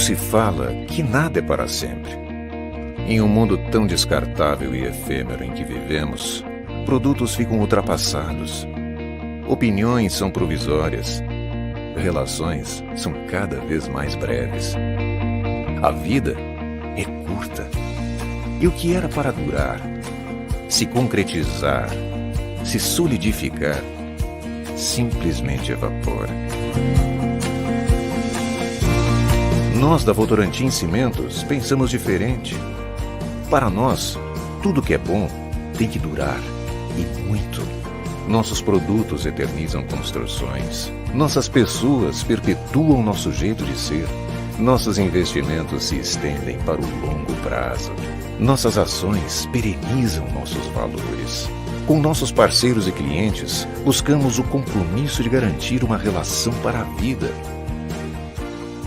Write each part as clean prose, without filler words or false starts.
se fala que nada é para sempre. Em um mundo tão descartável e efêmero em que vivemos, produtos ficam ultrapassados. Opiniões são provisórias. Relações são cada vez mais breves. A vida é curta. E o que era para durar, se concretizar, se solidificar, simplesmente evapora. Nós da Votorantim Cimentos pensamos diferente. Para nós, tudo que é bom tem que durar, e muito. Nossos produtos eternizam construções. Nossas pessoas perpetuam nosso jeito de ser. Nossos investimentos se estendem para o longo prazo. Nossas ações perenizam nossos valores. Com nossos parceiros e clientes, buscamos o compromisso de garantir uma relação para a vida.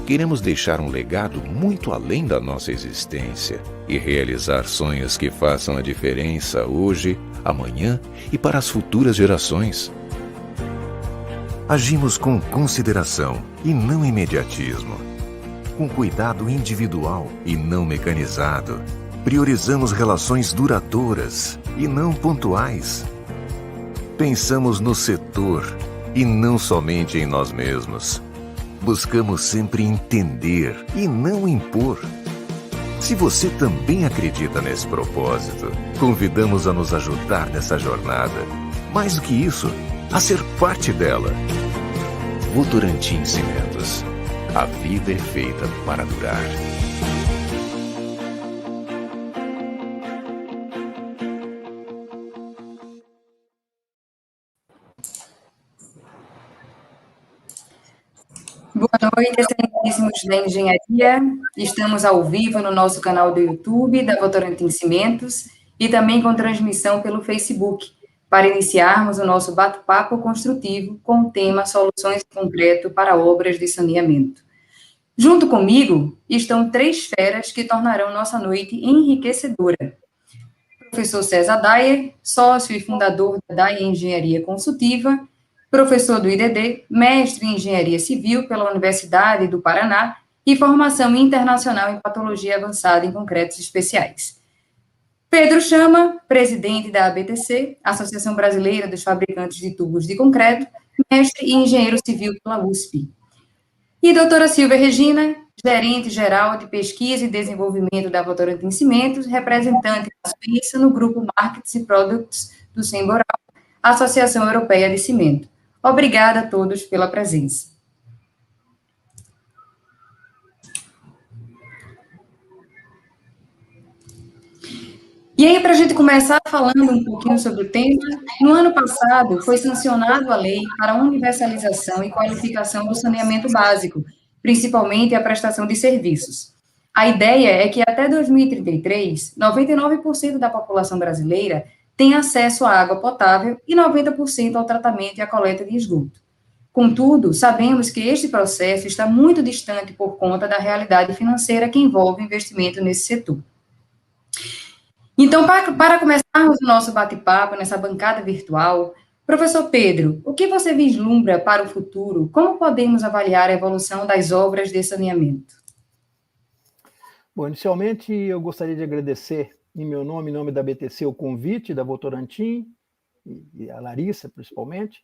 Queremos deixar um legado muito além da nossa existência e realizar sonhos que façam a diferença hoje, amanhã e para as futuras gerações. Agimos com consideração e não imediatismo, com cuidado individual e não mecanizado. Priorizamos relações duradouras e não pontuais. Pensamos no setor e não somente em nós mesmos. Buscamos sempre entender e não impor. Se você também acredita nesse propósito, convidamos a nos ajudar nessa jornada. Mais do que isso, a ser parte dela. Votorantim Cimentos. A vida é feita para durar. Boa noite, excelentíssimos da engenharia. Estamos ao vivo no nosso canal do YouTube da Votorantim Cimentos e também com transmissão pelo Facebook, para iniciarmos o nosso bate-papo construtivo com o tema Soluções em Concreto para Obras de Saneamento. Junto comigo estão três feras que tornarão nossa noite enriquecedora. Professor César Dyer, sócio e fundador da Dyer Engenharia Consultiva, professor do IDD, mestre em Engenharia Civil pela Universidade do Paraná e formação internacional em Patologia Avançada em Concretos Especiais. Pedro Chama, presidente da ABTC, Associação Brasileira dos Fabricantes de Tubos de Concreto, mestre e engenheiro civil pela USP. E doutora Silvia Regina, gerente-geral de Pesquisa e Desenvolvimento da Votorantim Cimentos, representante da Suíça no grupo Markets e Products do Semboral, Associação Europeia de Cimento. Obrigada a todos pela presença. E aí, para a gente começar falando um pouquinho sobre o tema, no ano passado foi sancionado a lei para a universalização e qualificação do saneamento básico, principalmente a prestação de serviços. A ideia é que até 2033, 99% da população brasileira tem acesso à água potável e 90% ao tratamento e à coleta de esgoto. Contudo, sabemos que este processo está muito distante por conta da realidade financeira que envolve o investimento nesse setor. Então, para começarmos o nosso bate-papo nessa bancada virtual, professor Pedro, o que você vislumbra para o futuro? Como podemos avaliar a evolução das obras de saneamento? Bom, inicialmente eu gostaria de agradecer, em meu nome, em nome da BTC, o convite da Votorantim, e a Larissa principalmente,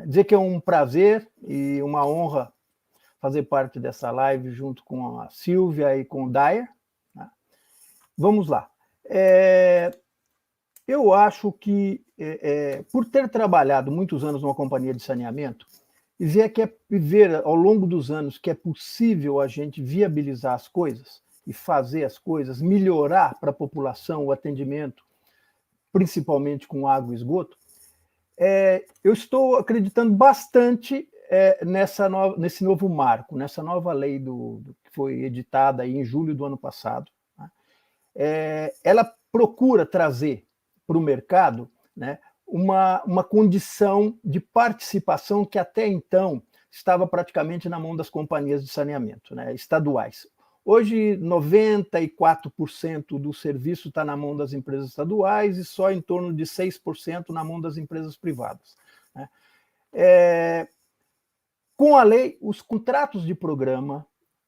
dizer que é um prazer e uma honra fazer parte dessa live junto com a Silvia e com o Dyer. Vamos lá. Eu acho que, por ter trabalhado muitos anos numa companhia de saneamento, e ver ao longo dos anos que é possível a gente viabilizar as coisas e fazer as coisas, melhorar para a população o atendimento, principalmente com água e esgoto, eu estou acreditando bastante nesse novo marco, nessa nova lei que foi editada aí em julho do ano passado. Ela procura trazer para o mercado, né, uma condição de participação que até então estava praticamente na mão das companhias de saneamento, né, estaduais. Hoje, 94% do serviço está na mão das empresas estaduais e só em torno de 6% na mão das empresas privadas, né. Com a lei, os contratos de programa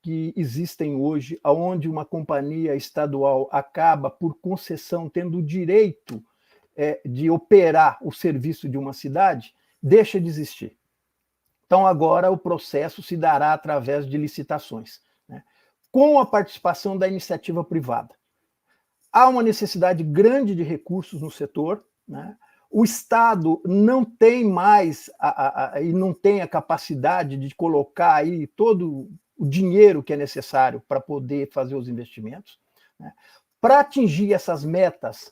que existem hoje, onde uma companhia estadual acaba, por concessão, tendo o direito de operar o serviço de uma cidade, deixa de existir. Então, agora o processo se dará através de licitações, né, com a participação da iniciativa privada. Há uma necessidade grande de recursos no setor, né? O Estado não tem mais e não tem a capacidade de colocar aí todo o dinheiro que é necessário para poder fazer os investimentos, né? Para atingir essas metas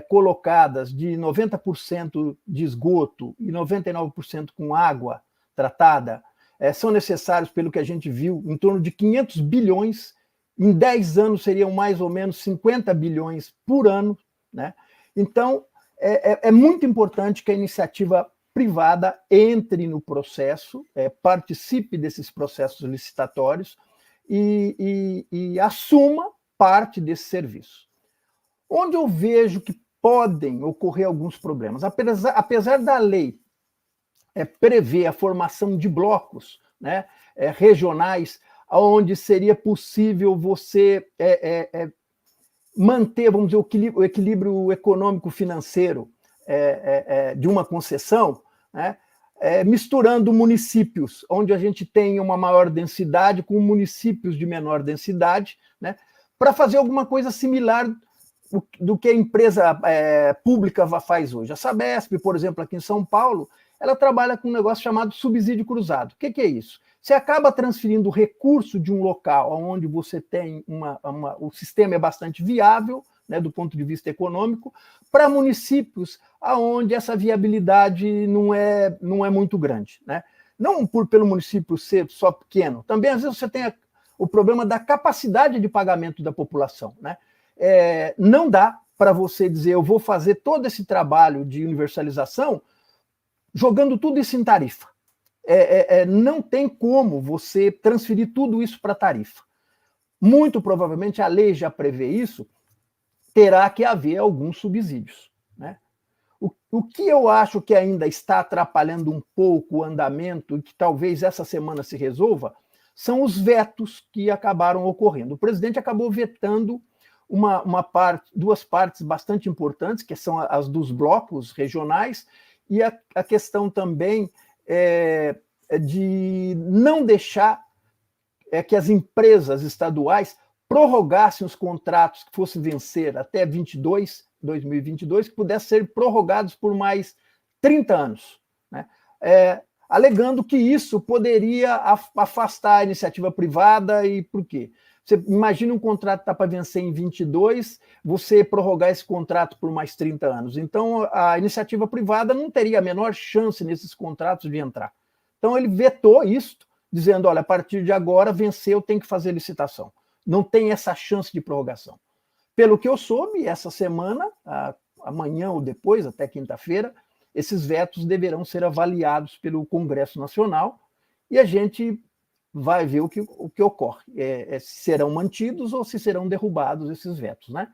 colocadas de 90% de esgoto e 99% com água tratada, são necessários, pelo que a gente viu, em torno de 500 bilhões, em 10 anos seriam mais ou menos 50 bilhões por ano, né? Então, é muito importante que a iniciativa privada entre no processo, participe desses processos licitatórios e assuma parte desse serviço. Onde eu vejo que podem ocorrer alguns problemas, apesar da lei prever a formação de blocos, né, regionais, onde seria possível você manter, vamos dizer, o equilíbrio econômico-financeiro de uma concessão, né, misturando municípios, onde a gente tem uma maior densidade, com municípios de menor densidade, né, para fazer alguma coisa similar do que a empresa pública faz hoje. A Sabesp, por exemplo, aqui em São Paulo, ela trabalha com um negócio chamado subsídio cruzado. O que é isso? Você acaba transferindo recurso de um local onde você tem o sistema é bastante viável, né, do ponto de vista econômico, para municípios onde essa viabilidade não é muito grande, né? Não pelo município ser só pequeno, também às vezes você tem o problema da capacidade de pagamento da população, né? Não dá para você dizer, eu vou fazer todo esse trabalho de universalização jogando tudo isso em tarifa. Não tem como você transferir tudo isso para tarifa. Muito provavelmente a lei já prevê isso, terá que haver alguns subsídios, né? O que eu acho que ainda está atrapalhando um pouco o andamento e que talvez essa semana se resolva, são os vetos que acabaram ocorrendo. O presidente acabou vetando duas partes bastante importantes, que são as dos blocos regionais, e a questão também de não deixar que as empresas estaduais prorrogassem os contratos que fossem vencer até 2022, que pudessem ser prorrogados por mais 30 anos, né? Alegando que isso poderia afastar a iniciativa privada. E por quê? Você imagina um contrato que está para vencer em 22, você prorrogar esse contrato por mais 30 anos. Então, a iniciativa privada não teria a menor chance nesses contratos de entrar. Então, ele vetou isso, dizendo, olha, a partir de agora, venceu, tem que fazer licitação. Não tem essa chance de prorrogação. Pelo que eu soube, essa semana, amanhã ou depois, até quinta-feira, esses vetos deverão ser avaliados pelo Congresso Nacional e a gente vai ver o que ocorre. Se serão mantidos ou se serão derrubados esses vetos, né?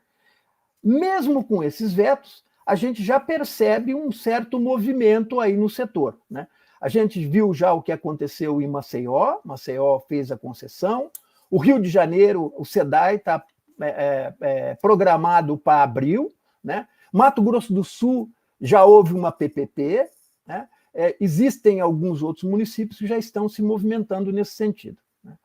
Mesmo com esses vetos, a gente já percebe um certo movimento aí no setor, né? A gente viu já o que aconteceu em Maceió. Maceió fez a concessão. O Rio de Janeiro, o SEDAI está programado para abril, né? Mato Grosso do Sul já houve uma PPP, né? Existem alguns outros municípios que já estão se movimentando nesse sentido, né?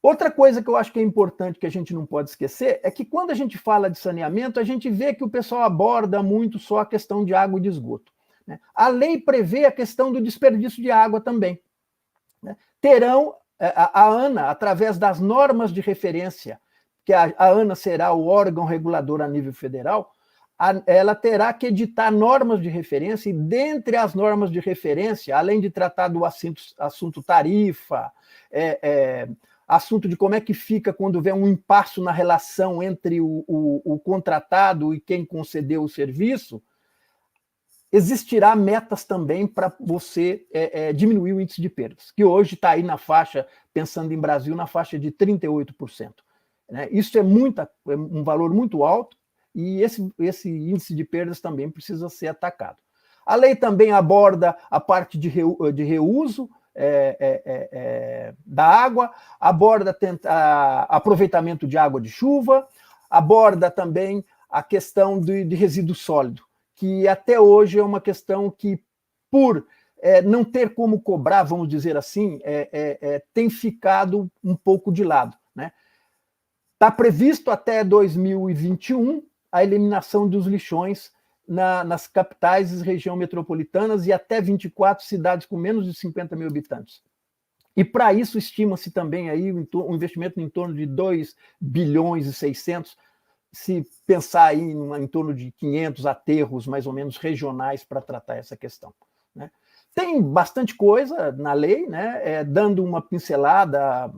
Outra coisa que eu acho que é importante, que a gente não pode esquecer, é que quando a gente fala de saneamento, a gente vê que o pessoal aborda muito só a questão de água e de esgoto, né? A lei prevê a questão do desperdício de água também, né? Terão a ANA, através das normas de referência, que a ANA será o órgão regulador a nível federal, ela terá que editar normas de referência, e dentre as normas de referência, além de tratar do assunto tarifa, assunto de como é que fica quando houver um impasse na relação entre o contratado e quem concedeu o serviço, existirá metas também para você diminuir o índice de perdas, que hoje está aí na faixa, pensando em Brasil, na faixa de 38%. Né? Isso é um valor muito alto, e esse índice de perdas também precisa ser atacado. A lei também aborda a parte de reuso, da água, aborda aproveitamento de água de chuva, aborda também a questão de resíduo sólido, que até hoje é uma questão que, por não ter como cobrar, vamos dizer assim, tem ficado um pouco de lado, né? Está previsto até 2021 a eliminação dos lixões nas capitais e regiões metropolitanas e até 24 cidades com menos de 50 mil habitantes. E para isso estima-se também aí um investimento em torno de 2 bilhões e 600, se pensar aí em torno de 500 aterros mais ou menos regionais para tratar essa questão, né? Tem bastante coisa na lei, né? Dando uma pincelada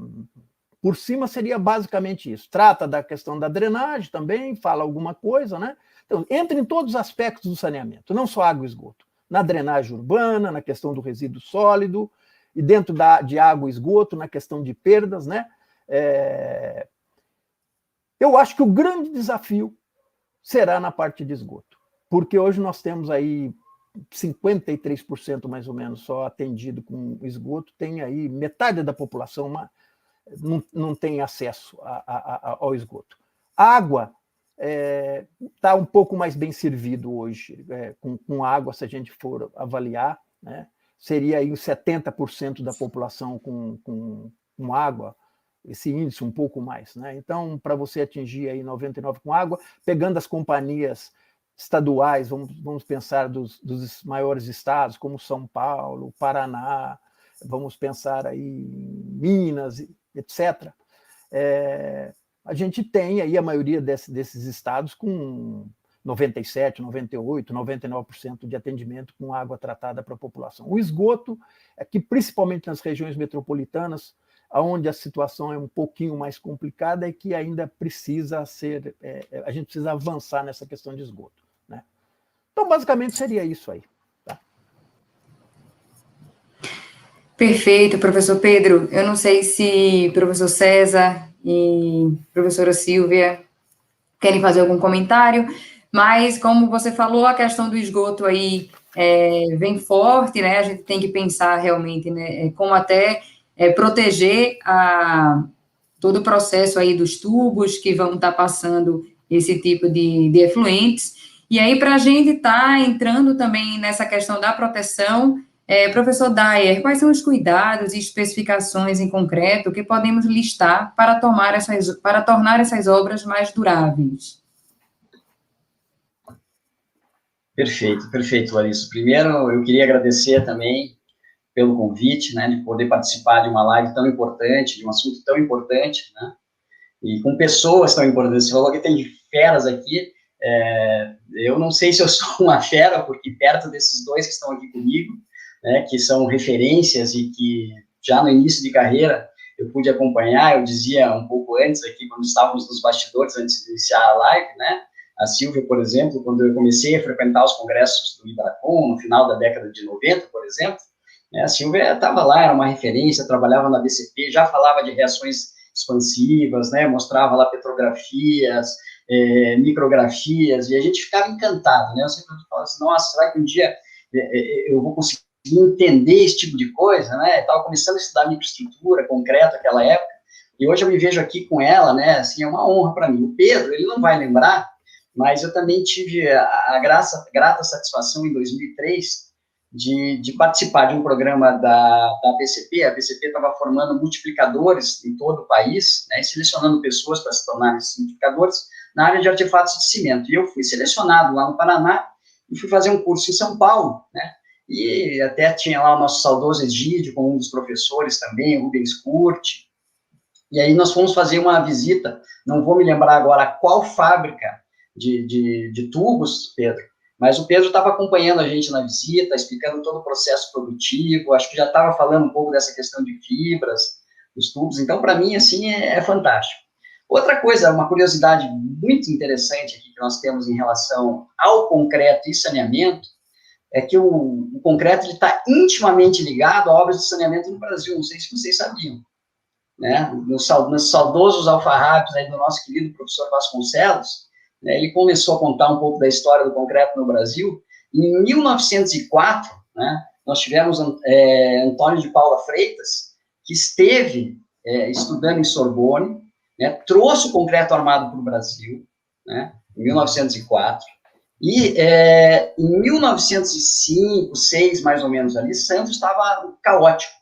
por cima, seria basicamente isso. Trata da questão da drenagem também, fala alguma coisa, né? Então, entra em todos os aspectos do saneamento, não só água e esgoto. Na drenagem urbana, na questão do resíduo sólido, e dentro de água e esgoto, na questão de perdas, né? Eu acho que o grande desafio será na parte de esgoto, porque hoje nós temos aí 53% mais ou menos só atendido com esgoto, tem aí metade da população não tem acesso ao esgoto. A água está um pouco mais bem servido hoje, com água, se a gente for avaliar, né? Seria aí 70% da população com água, esse índice um pouco mais, né? Então, para você atingir aí 99% com água, pegando as companhias estaduais, vamos pensar dos maiores estados, como São Paulo, Paraná, vamos pensar aí em Minas, etc. A gente tem aí a maioria desses estados com 97%, 98%, 99% de atendimento com água tratada para a população. O esgoto é que, principalmente nas regiões metropolitanas, onde a situação é um pouquinho mais complicada, é que ainda precisa ser, a gente precisa avançar nessa questão de esgoto, né? Então, basicamente, seria isso aí. Tá? Perfeito, professor Pedro. Eu não sei se professor César e professora Silvia querem fazer algum comentário, mas como você falou, a questão do esgoto aí vem forte, né? A gente tem que pensar realmente, né, como até proteger todo o processo aí dos tubos que vão estar passando esse tipo de efluentes. E aí, para a gente estar entrando também nessa questão da proteção, professor Dyer, quais são os cuidados e especificações em concreto que podemos listar para tornar essas obras mais duráveis? Perfeito, Larissa. Primeiro, eu queria agradecer também pelo convite, né, de poder participar de uma live tão importante, de um assunto tão importante, né, e com pessoas tão importantes. Você falou que tem feras aqui, eu não sei se eu sou uma fera, porque perto desses dois que estão aqui comigo, né, que são referências e que já no início de carreira eu pude acompanhar, eu dizia um pouco antes aqui, quando estávamos nos bastidores, antes de iniciar a live, né, a Silvia, por exemplo, quando eu comecei a frequentar os congressos do Ibracon, no final da década de 90, por exemplo, a Silvia estava lá, era uma referência, trabalhava na BCP, já falava de reações expansivas, né, mostrava lá petrografias, micrografias, e a gente ficava encantado, né, eu sempre falava assim, nossa, será que um dia eu vou conseguir entender esse tipo de coisa, né, estava começando a estudar microestrutura concreta naquela época, e hoje eu me vejo aqui com ela, né, assim, é uma honra para mim. O Pedro, ele não vai lembrar, mas eu também tive a grata satisfação em 2003 de participar de um programa da BCP. A BCP estava formando multiplicadores em todo o país, né, selecionando pessoas para se tornarem multiplicadores na área de artefatos de cimento. E eu fui selecionado lá no Paraná e fui fazer um curso em São Paulo, né, e até tinha lá o nosso saudoso Egídio, com um dos professores também, o Rubens Curti. E aí nós fomos fazer uma visita, não vou me lembrar agora qual fábrica de tubos, Pedro, mas o Pedro estava acompanhando a gente na visita, explicando todo o processo produtivo, acho que já estava falando um pouco dessa questão de fibras, dos tubos, então, para mim, assim, é fantástico. Outra coisa, uma curiosidade muito interessante aqui que nós temos em relação ao concreto e saneamento, é que o concreto está intimamente ligado a obras de saneamento no Brasil, não sei se vocês sabiam, né? Nos saudosos alfarrábios aí do nosso querido professor Vasconcelos, né, ele começou a contar um pouco da história do concreto no Brasil. Em 1904, né, nós tivemos Antônio de Paula Freitas, que esteve estudando em Sorbonne, né, trouxe o concreto armado para o Brasil, né, em 1904, e em 1905, 1906, mais ou menos ali, Santos estava caótico,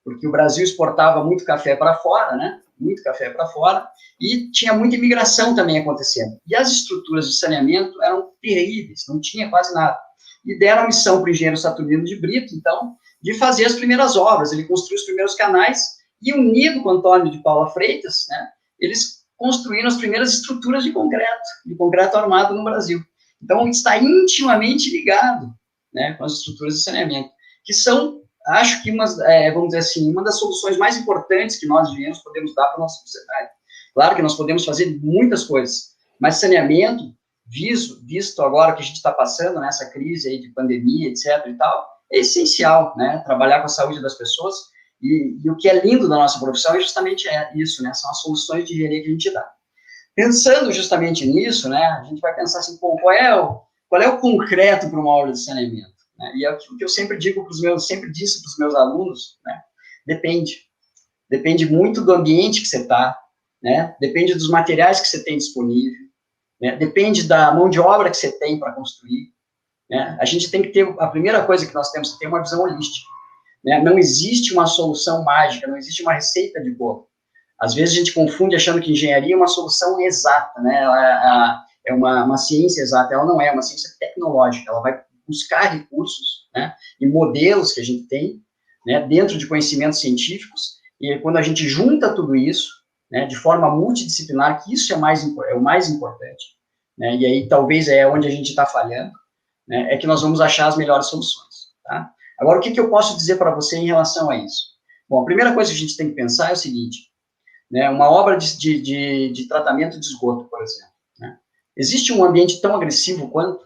porque o Brasil exportava muito café para fora, né, muito café para fora, e tinha muita imigração também acontecendo. E as estruturas de saneamento eram terríveis, não tinha quase nada. E deram a missão para o engenheiro Saturnino de Brito, então, de fazer as primeiras obras. Ele construiu os primeiros canais e, unido com Antônio de Paula Freitas, né, eles construíram as primeiras estruturas de concreto armado no Brasil. Então, está intimamente ligado, né, com as estruturas de saneamento, que são, acho que, vamos dizer assim, uma das soluções mais importantes que nós, engenheiros, podemos dar para a nossa sociedade. Claro que nós podemos fazer muitas coisas, mas saneamento, visto agora que a gente está passando nessa crise aí de pandemia, etc. e tal, é essencial, né, trabalhar com a saúde das pessoas, e o que é lindo da nossa profissão é justamente isso, né, são as soluções de engenharia que a gente dá. Pensando justamente nisso, né, a gente vai pensar assim, qual é o concreto para uma obra de saneamento? Né? E é o que eu sempre disse para os meus alunos, né, depende muito do ambiente que você está, né, depende dos materiais que você tem disponível, né, depende da mão de obra que você tem para construir, né, a gente tem que ter, a primeira coisa que nós temos que ter é uma visão holística, né, não existe uma solução mágica, não existe uma receita de bolo. Às vezes a gente confunde achando que engenharia é uma solução exata, né, é uma ciência exata, ela não é uma ciência tecnológica, ela vai buscar recursos, né, e modelos que a gente tem, né, dentro de conhecimentos científicos, e quando a gente junta tudo isso, né, de forma multidisciplinar, que isso é o mais importante, né, e aí talvez é onde a gente está falhando, né, é que nós vamos achar as melhores soluções, tá? Agora, o que eu posso dizer para você em relação a isso? Bom, a primeira coisa que a gente tem que pensar é o seguinte, né, uma obra de tratamento de esgoto, por exemplo, né, existe um ambiente tão agressivo quanto?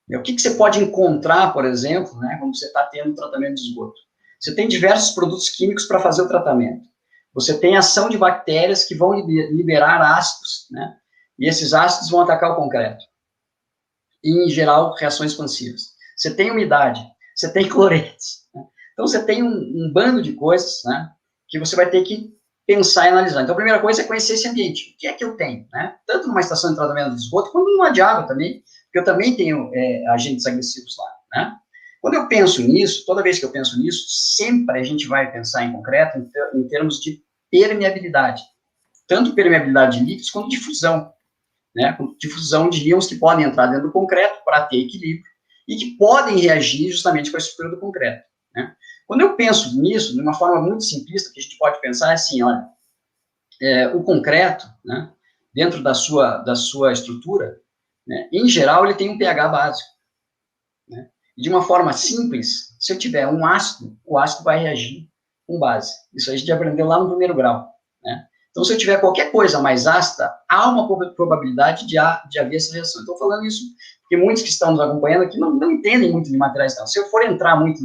O que você pode encontrar, por exemplo, né, quando você está tendo tratamento de esgoto? Você tem diversos produtos químicos para fazer o tratamento. Você tem ação de bactérias que vão liberar ácidos, né? E esses ácidos vão atacar o concreto. E, em geral, reações expansivas. Você tem umidade, você tem cloretes. Né? Então, você tem um bando de coisas, né, que você vai ter que pensar e analisar. Então, a primeira coisa é conhecer esse ambiente. O que é que eu tenho? Né? Tanto numa estação de tratamento de esgoto, quanto numa de água também, porque eu também tenho agentes agressivos lá. Né? Quando eu penso nisso, toda vez que eu penso nisso, sempre a gente vai pensar em concreto em termos de permeabilidade. Tanto permeabilidade de líquidos quanto difusão. Né? Difusão de íons que podem entrar dentro do concreto para ter equilíbrio e que podem reagir justamente com a estrutura do concreto. Né? Quando eu penso nisso, de uma forma muito simplista, que a gente pode pensar é assim, olha, o concreto, né, dentro da sua estrutura, né, em geral, ele tem um pH básico. Né? E de uma forma simples, se eu tiver um ácido, o ácido vai reagir com base. Isso a gente aprendeu lá no primeiro grau. Né? Então, se eu tiver qualquer coisa mais ácida, há uma probabilidade de haver essa reação. Estou falando isso porque muitos que estão nos acompanhando aqui não entendem muito de materiais. Então, se eu for entrar muito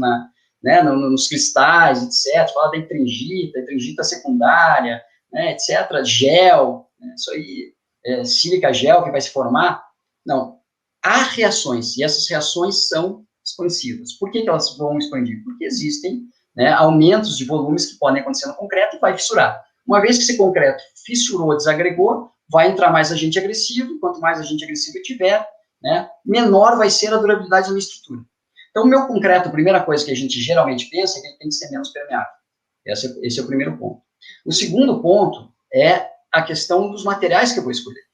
nos cristais, etc., falar da intringita secundária, né, etc., gel, né, isso aí, sílica gel que vai se formar, não. Há reações, e essas reações são expansivas. Por que elas vão expandir? Porque existem, né, aumentos de volumes que podem acontecer no concreto e vai fissurar. Uma vez que esse concreto fissurou, desagregou, vai entrar mais agente agressivo, quanto mais agente agressivo tiver, né, menor vai ser a durabilidade da minha estrutura. Então, o meu concreto, a primeira coisa que a gente geralmente pensa é que ele tem que ser menos permeável. Esse é o primeiro ponto. O segundo ponto é a questão dos materiais que eu vou escolher.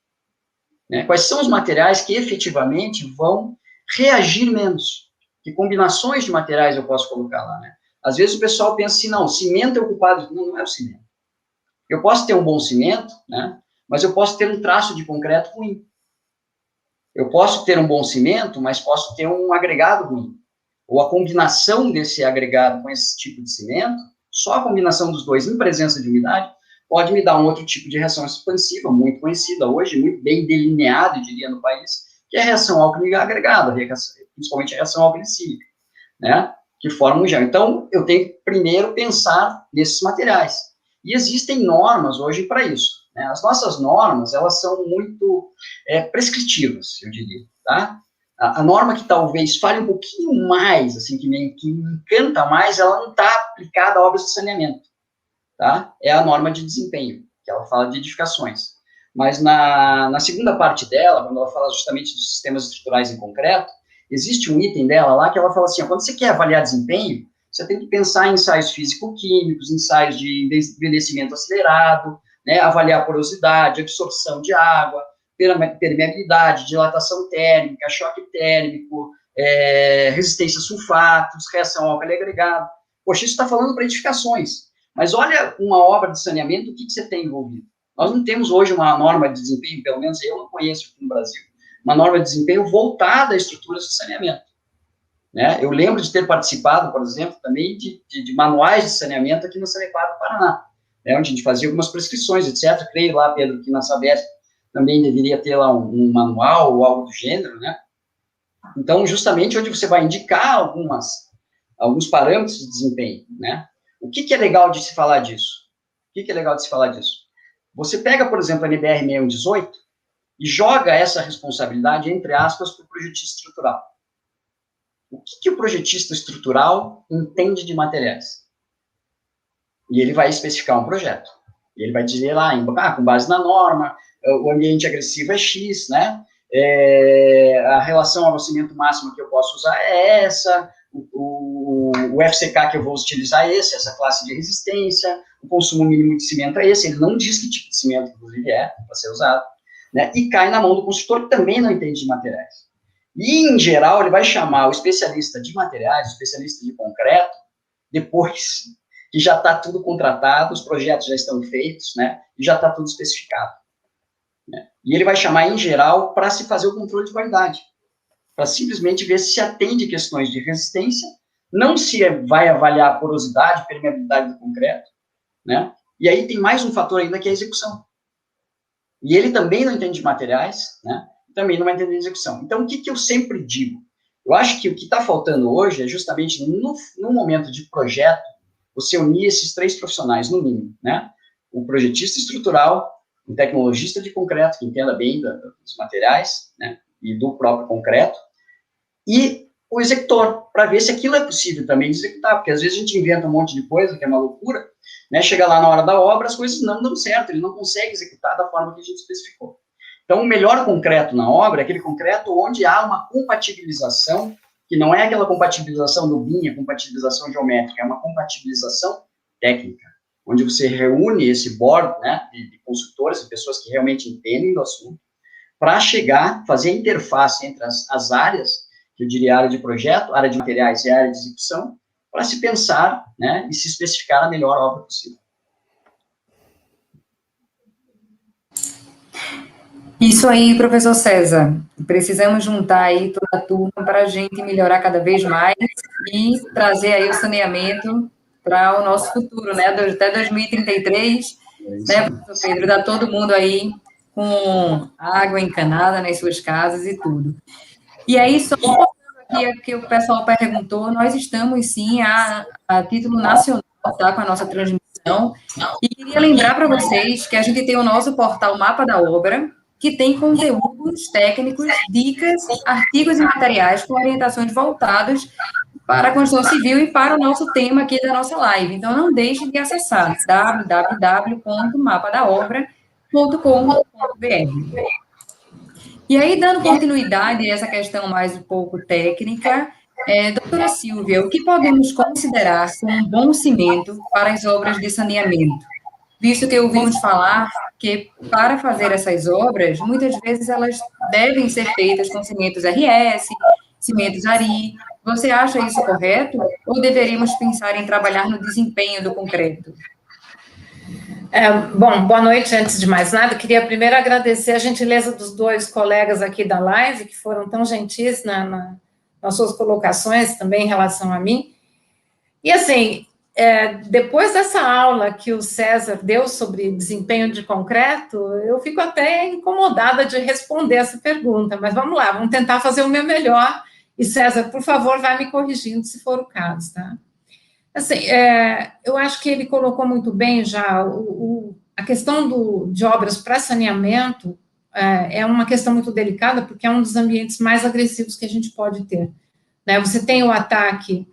Né? Quais são os materiais que efetivamente vão reagir menos? Que combinações de materiais eu posso colocar lá? Né? Às vezes o pessoal pensa assim, não, o cimento é o culpado. Não, não é o cimento. Eu posso ter um bom cimento, né, mas eu posso ter um traço de concreto ruim. Eu posso ter um bom cimento, mas posso ter um agregado ruim. Ou a combinação desse agregado com esse tipo de cimento, só a combinação dos dois em presença de umidade, pode me dar um outro tipo de reação expansiva, muito conhecida hoje, muito bem delineada, eu diria, no país, que é a reação álcool-agregada, principalmente a reação álcool-sílica, né, que formam um gel. Então, eu tenho que primeiro pensar nesses materiais. E existem normas hoje para isso. Né? As nossas normas, elas são muito prescritivas, eu diria, tá? A norma que talvez fale um pouquinho mais, assim, que me encanta mais, ela não está aplicada a obras de saneamento, tá? É a norma de desempenho, que ela fala de edificações. Mas na segunda parte dela, quando ela fala justamente dos sistemas estruturais em concreto, existe um item dela lá que ela fala assim, ó, quando você quer avaliar desempenho, você tem que pensar em ensaios físico-químicos, ensaios de envelhecimento acelerado, né, avaliar porosidade, absorção de água, permeabilidade, dilatação térmica, choque térmico, resistência a sulfatos, reação ao álcool agregado. Poxa, isso está falando para edificações. Mas olha uma obra de saneamento, o que você tem envolvido? Nós não temos hoje uma norma de desempenho, pelo menos eu não conheço aqui no Brasil, uma norma de desempenho voltada a estruturas de saneamento. Né? Eu lembro de ter participado, por exemplo, também de manuais de saneamento aqui no Sanepar do Paraná, né, onde a gente fazia algumas prescrições, etc. Creio lá, Pedro, que na Sabesp também deveria ter lá um manual ou algo do gênero, né? Então, justamente onde você vai indicar alguns parâmetros de desempenho, né? O que é legal de se falar disso? O que é legal de se falar disso? Você pega, por exemplo, a NBR 6118 e joga essa responsabilidade, entre aspas, para o projetista estrutural. O que o projetista estrutural entende de materiais? E ele vai especificar um projeto. E ele vai dizer lá, com base na norma, o ambiente agressivo é X, né? A relação ao cimento máximo que eu posso usar é essa, o FCK que eu vou utilizar é esse, essa classe de resistência, o consumo mínimo de cimento é esse, ele não diz que tipo de cimento, inclusive, para ser usado, né? E cai na mão do construtor, que também não entende de materiais. E, em geral, ele vai chamar o especialista de materiais, o especialista de concreto, depois que já está tudo contratado, os projetos já estão feitos, né? E já está tudo especificado. Né? E ele vai chamar, em geral, para se fazer o controle de qualidade, para simplesmente ver se atende questões de resistência, não se vai avaliar a porosidade, permeabilidade do concreto, né? E aí tem mais um fator ainda, que é a execução. E ele também não entende de materiais, né? Também não vai entender de execução. Então, o que eu sempre digo? Eu acho que o que está faltando hoje é justamente, no momento de projeto, você unir esses três profissionais, no mínimo, né? O projetista estrutural, o tecnologista de concreto, que entenda bem dos materiais, né? E do próprio concreto, e o executor, para ver se aquilo é possível também de executar, porque às vezes a gente inventa um monte de coisa, que é uma loucura, né? Chega lá na hora da obra, as coisas não dão certo, ele não consegue executar da forma que a gente especificou. Então, o melhor concreto na obra é aquele concreto onde há uma compatibilização, que não é aquela compatibilização do BIM, a compatibilização geométrica, é uma compatibilização técnica, onde você reúne esse board, né, de consultores, de pessoas que realmente entendem do assunto, para chegar, fazer a interface entre as áreas, que eu diria área de projeto, área de materiais e área de execução, para se pensar, né, e se especificar a melhor obra possível. Isso aí, professor César. Precisamos juntar aí toda a turma para a gente melhorar cada vez mais e trazer aí o saneamento para o nosso futuro, né? Até 2033, né, professor Pedro? Dá todo mundo aí com água encanada nas suas casas e tudo. E aí, só aqui que o pessoal perguntou, nós estamos, sim, a título nacional, tá, com a nossa transmissão. E queria lembrar para vocês que a gente tem o nosso portal Mapa da Obra, que tem conteúdos técnicos, dicas, artigos e materiais com orientações voltadas para a construção civil e para o nosso tema aqui da nossa live. Então, não deixe de acessar www.mapadaobra.com.br. E aí, dando continuidade a essa questão mais um pouco técnica, doutora Silvia, o que podemos considerar como um bom cimento para as obras de saneamento? Visto que ouvimos falar que, para fazer essas obras, muitas vezes elas devem ser feitas com cimentos RS, cimentos ARI. Você acha isso correto? Ou deveríamos pensar em trabalhar no desempenho do concreto? Bom, boa noite. Antes de mais nada, queria primeiro agradecer a gentileza dos dois colegas aqui da live, que foram tão gentis nas suas colocações também em relação a mim. E, assim, depois dessa aula que o César deu sobre desempenho de concreto, eu fico até incomodada de responder essa pergunta, mas vamos lá, vamos tentar fazer o meu melhor, e César, por favor, vai me corrigindo se for o caso, tá? Assim, eu acho que ele colocou muito bem já a questão de obras para saneamento, é uma questão muito delicada, porque é um dos ambientes mais agressivos que a gente pode ter, né? Você tem o ataque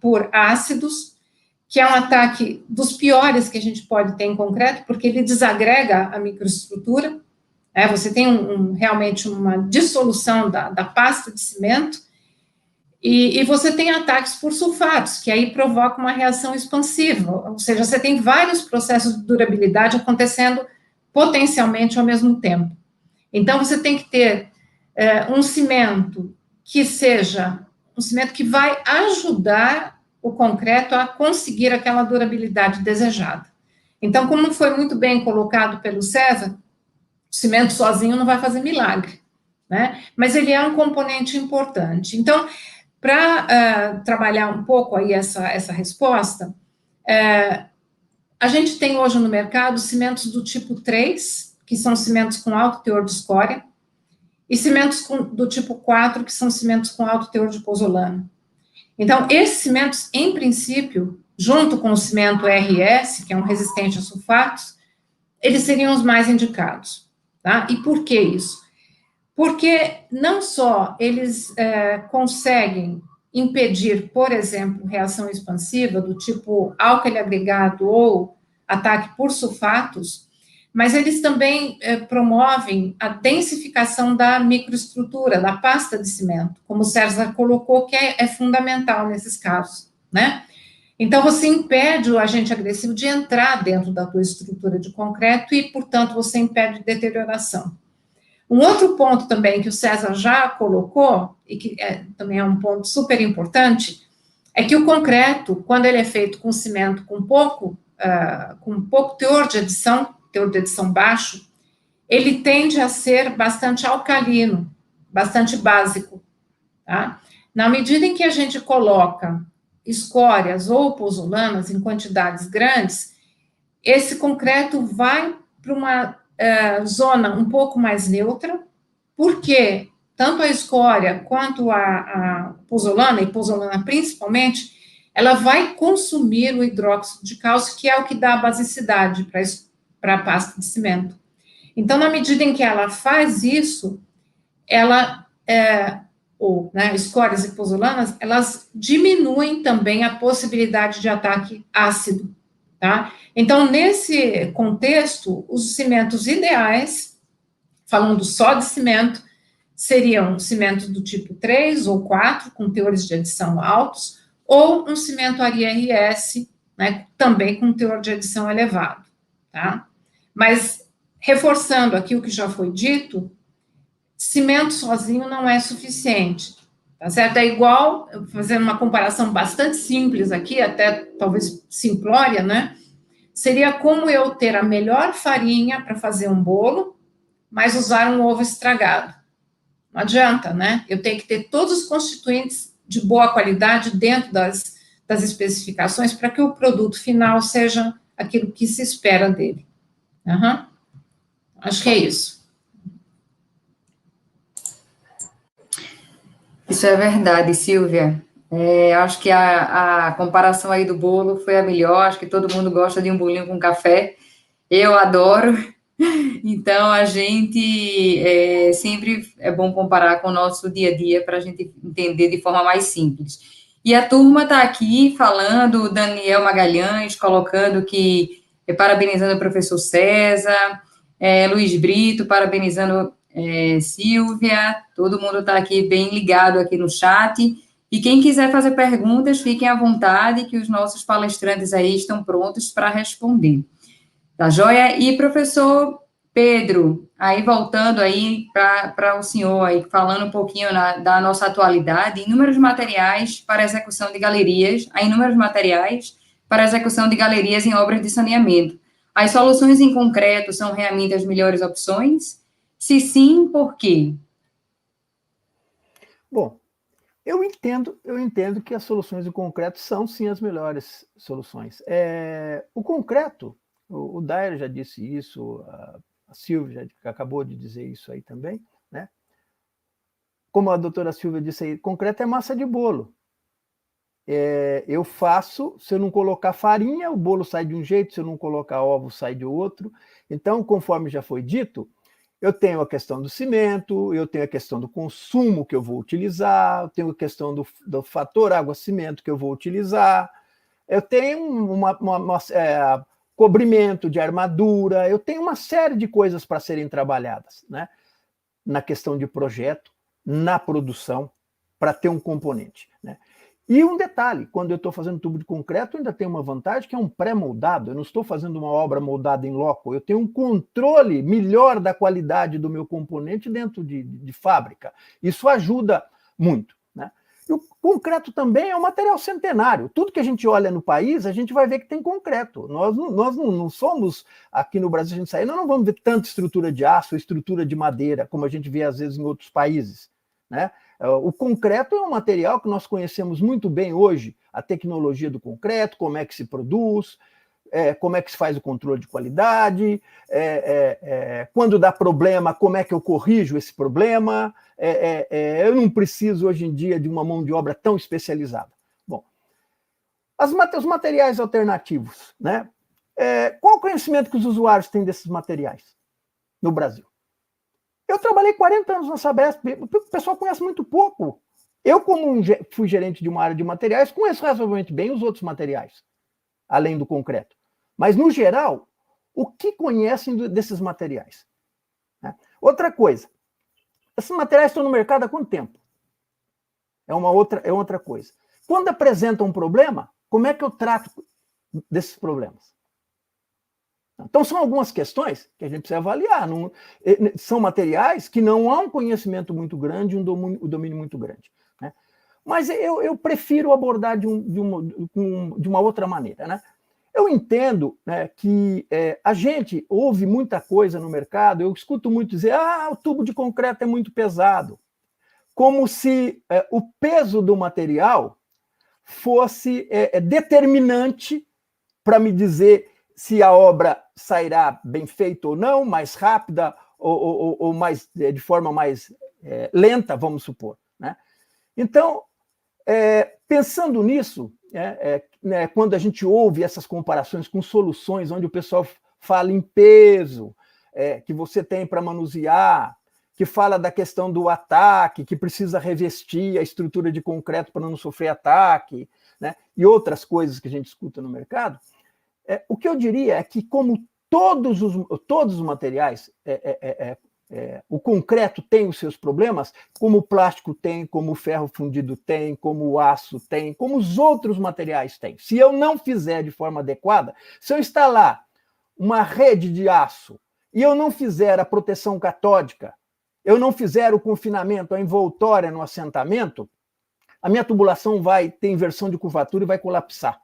por ácidos, que é um ataque dos piores que a gente pode ter em concreto, porque ele desagrega a microestrutura, você tem realmente uma dissolução da pasta de cimento, e você tem ataques por sulfatos, que aí provoca uma reação expansiva, ou seja, você tem vários processos de durabilidade acontecendo potencialmente ao mesmo tempo. Então, você tem que ter um cimento que seja um cimento que vai ajudar o concreto a conseguir aquela durabilidade desejada. Então, como foi muito bem colocado pelo César, o cimento sozinho não vai fazer milagre, né? Mas ele é um componente importante. Então, para trabalhar um pouco aí essa resposta, a gente tem hoje no mercado cimentos do tipo 3, que são cimentos com alto teor de escória, e cimentos do tipo 4, que são cimentos com alto teor de pozolano. Então, esses cimentos, em princípio, junto com o cimento RS, que é um resistente a sulfatos, eles seriam os mais indicados, tá? E por que isso? Porque não só eles conseguem impedir, por exemplo, reação expansiva do tipo álcali agregado ou ataque por sulfatos, mas eles também promovem a densificação da microestrutura, da pasta de cimento, como o César colocou, que é fundamental nesses casos, né? Então, você impede o agente agressivo de entrar dentro da tua estrutura de concreto e, portanto, você impede deterioração. Um outro ponto também que o César já colocou, e que também é um ponto super importante, é que o concreto, quando ele é feito com cimento com pouco teor de adição baixo, ele tende a ser bastante alcalino, bastante básico, tá? Na medida em que a gente coloca escórias ou pozolanas em quantidades grandes, esse concreto vai para uma zona um pouco mais neutra, porque tanto a escória quanto a pozolana, e pozolana principalmente, ela vai consumir o hidróxido de cálcio, que é o que dá a basicidade para a pasta de cimento. Então, na medida em que ela faz isso, ela, escórias e pozolanas, elas diminuem também a possibilidade de ataque ácido, tá? Então, nesse contexto, os cimentos ideais, falando só de cimento, seriam cimentos do tipo 3 ou 4, com teores de adição altos, ou um cimento ARI-RS, né, também com teor de adição elevado, tá? Mas, reforçando aqui o que já foi dito, cimento sozinho não é suficiente, tá certo? É igual, fazendo uma comparação bastante simples aqui, até talvez simplória, né? Seria como eu ter a melhor farinha para fazer um bolo, mas usar um ovo estragado. Não adianta, né? Eu tenho que ter todos os constituintes de boa qualidade dentro das especificações para que o produto final seja aquilo que se espera dele. Acho que é isso. Isso é verdade, Silvia. Acho que a comparação aí do bolo foi a melhor. Acho que todo mundo gosta de um bolinho com café. Eu adoro. Então, a gente sempre é bom comparar com o nosso dia a dia para a gente entender de forma mais simples. E a turma está aqui falando, Daniel Magalhães colocando que parabenizando o professor César, Luiz Brito parabenizando Silvia, todo mundo está aqui bem ligado aqui no chat. E quem quiser fazer perguntas, fiquem à vontade, que os nossos palestrantes aí estão prontos para responder. Tá joia? E professor Pedro, aí voltando aí para o senhor, aí falando um pouquinho da nossa atualidade, inúmeros materiais para execução de galerias, inúmeros materiais para execução de galerias em obras de saneamento. As soluções em concreto são realmente as melhores opções? Se sim, por quê? Bom, eu entendo que as soluções em concreto são sim as melhores soluções. O concreto, o Dair já disse isso, a Silvia já acabou de dizer isso aí também, né? Como a doutora Silvia disse aí, concreto é massa de bolo. Eu faço, se eu não colocar farinha, o bolo sai de um jeito, se eu não colocar ovo, sai de outro. Então, conforme já foi dito, Eu tenho a questão do cimento, eu tenho a questão do consumo que eu vou utilizar, eu tenho a questão do fator água-cimento que eu vou utilizar, eu tenho cobrimento de armadura, eu tenho uma série de coisas para serem trabalhadas, né? Na questão de projeto, na produção, para ter um componente, né? E um detalhe, quando eu estou fazendo tubo de concreto, eu ainda tenho uma vantagem que é um pré-moldado, eu não estou fazendo uma obra moldada em loco, eu tenho um controle melhor da qualidade do meu componente dentro de fábrica. Isso ajuda muito, né? E o concreto também é um material centenário. Tudo que a gente olha no país, a gente vai ver que tem concreto. Nós não somos, aqui no Brasil, a gente sai, nós não vamos ver tanta estrutura de aço, estrutura de madeira, como a gente vê às vezes em outros países, né? O concreto é um material que nós conhecemos muito bem hoje, a tecnologia do concreto, como é que se produz, como é que se faz o controle de qualidade, quando dá problema, como é que eu corrijo esse problema. Eu não preciso, hoje em dia, de uma mão de obra tão especializada. Bom, os materiais alternativos, né? Qual o conhecimento que os usuários têm desses materiais no Brasil? Eu trabalhei 40 anos na Sabesp, o pessoal conhece muito pouco. Eu, como fui gerente de uma área de materiais, conheço razoavelmente bem os outros materiais, além do concreto. Mas, no geral, o que conhecem desses materiais? Né? Outra coisa, esses materiais estão no mercado há quanto tempo? É outra coisa. Quando apresenta um problema, como é que eu trato desses problemas? Então, são algumas questões que a gente precisa avaliar. São materiais que não há um conhecimento muito grande, um domínio muito grande, né? Mas eu prefiro abordar de uma outra maneira, né? Eu entendo, né, que a gente ouve muita coisa no mercado, eu escuto muito dizer, o tubo de concreto é muito pesado, como se o peso do material fosse determinante para me dizer se a obra sairá bem feita ou não, mais rápida ou mais, de forma mais lenta, vamos supor, né? Então, pensando nisso, quando a gente ouve essas comparações com soluções onde o pessoal fala em peso, que você tem para manusear, que fala da questão do ataque, que precisa revestir a estrutura de concreto para não sofrer ataque, né? E outras coisas que a gente escuta no mercado, o que eu diria é que, como todos os materiais, o concreto tem os seus problemas, como o plástico tem, como o ferro fundido tem, como o aço tem, como os outros materiais têm. Se eu não fizer de forma adequada, se eu instalar uma rede de aço e eu não fizer a proteção catódica, eu não fizer o confinamento, a envoltória no assentamento, a minha tubulação vai ter inversão de curvatura e vai colapsar.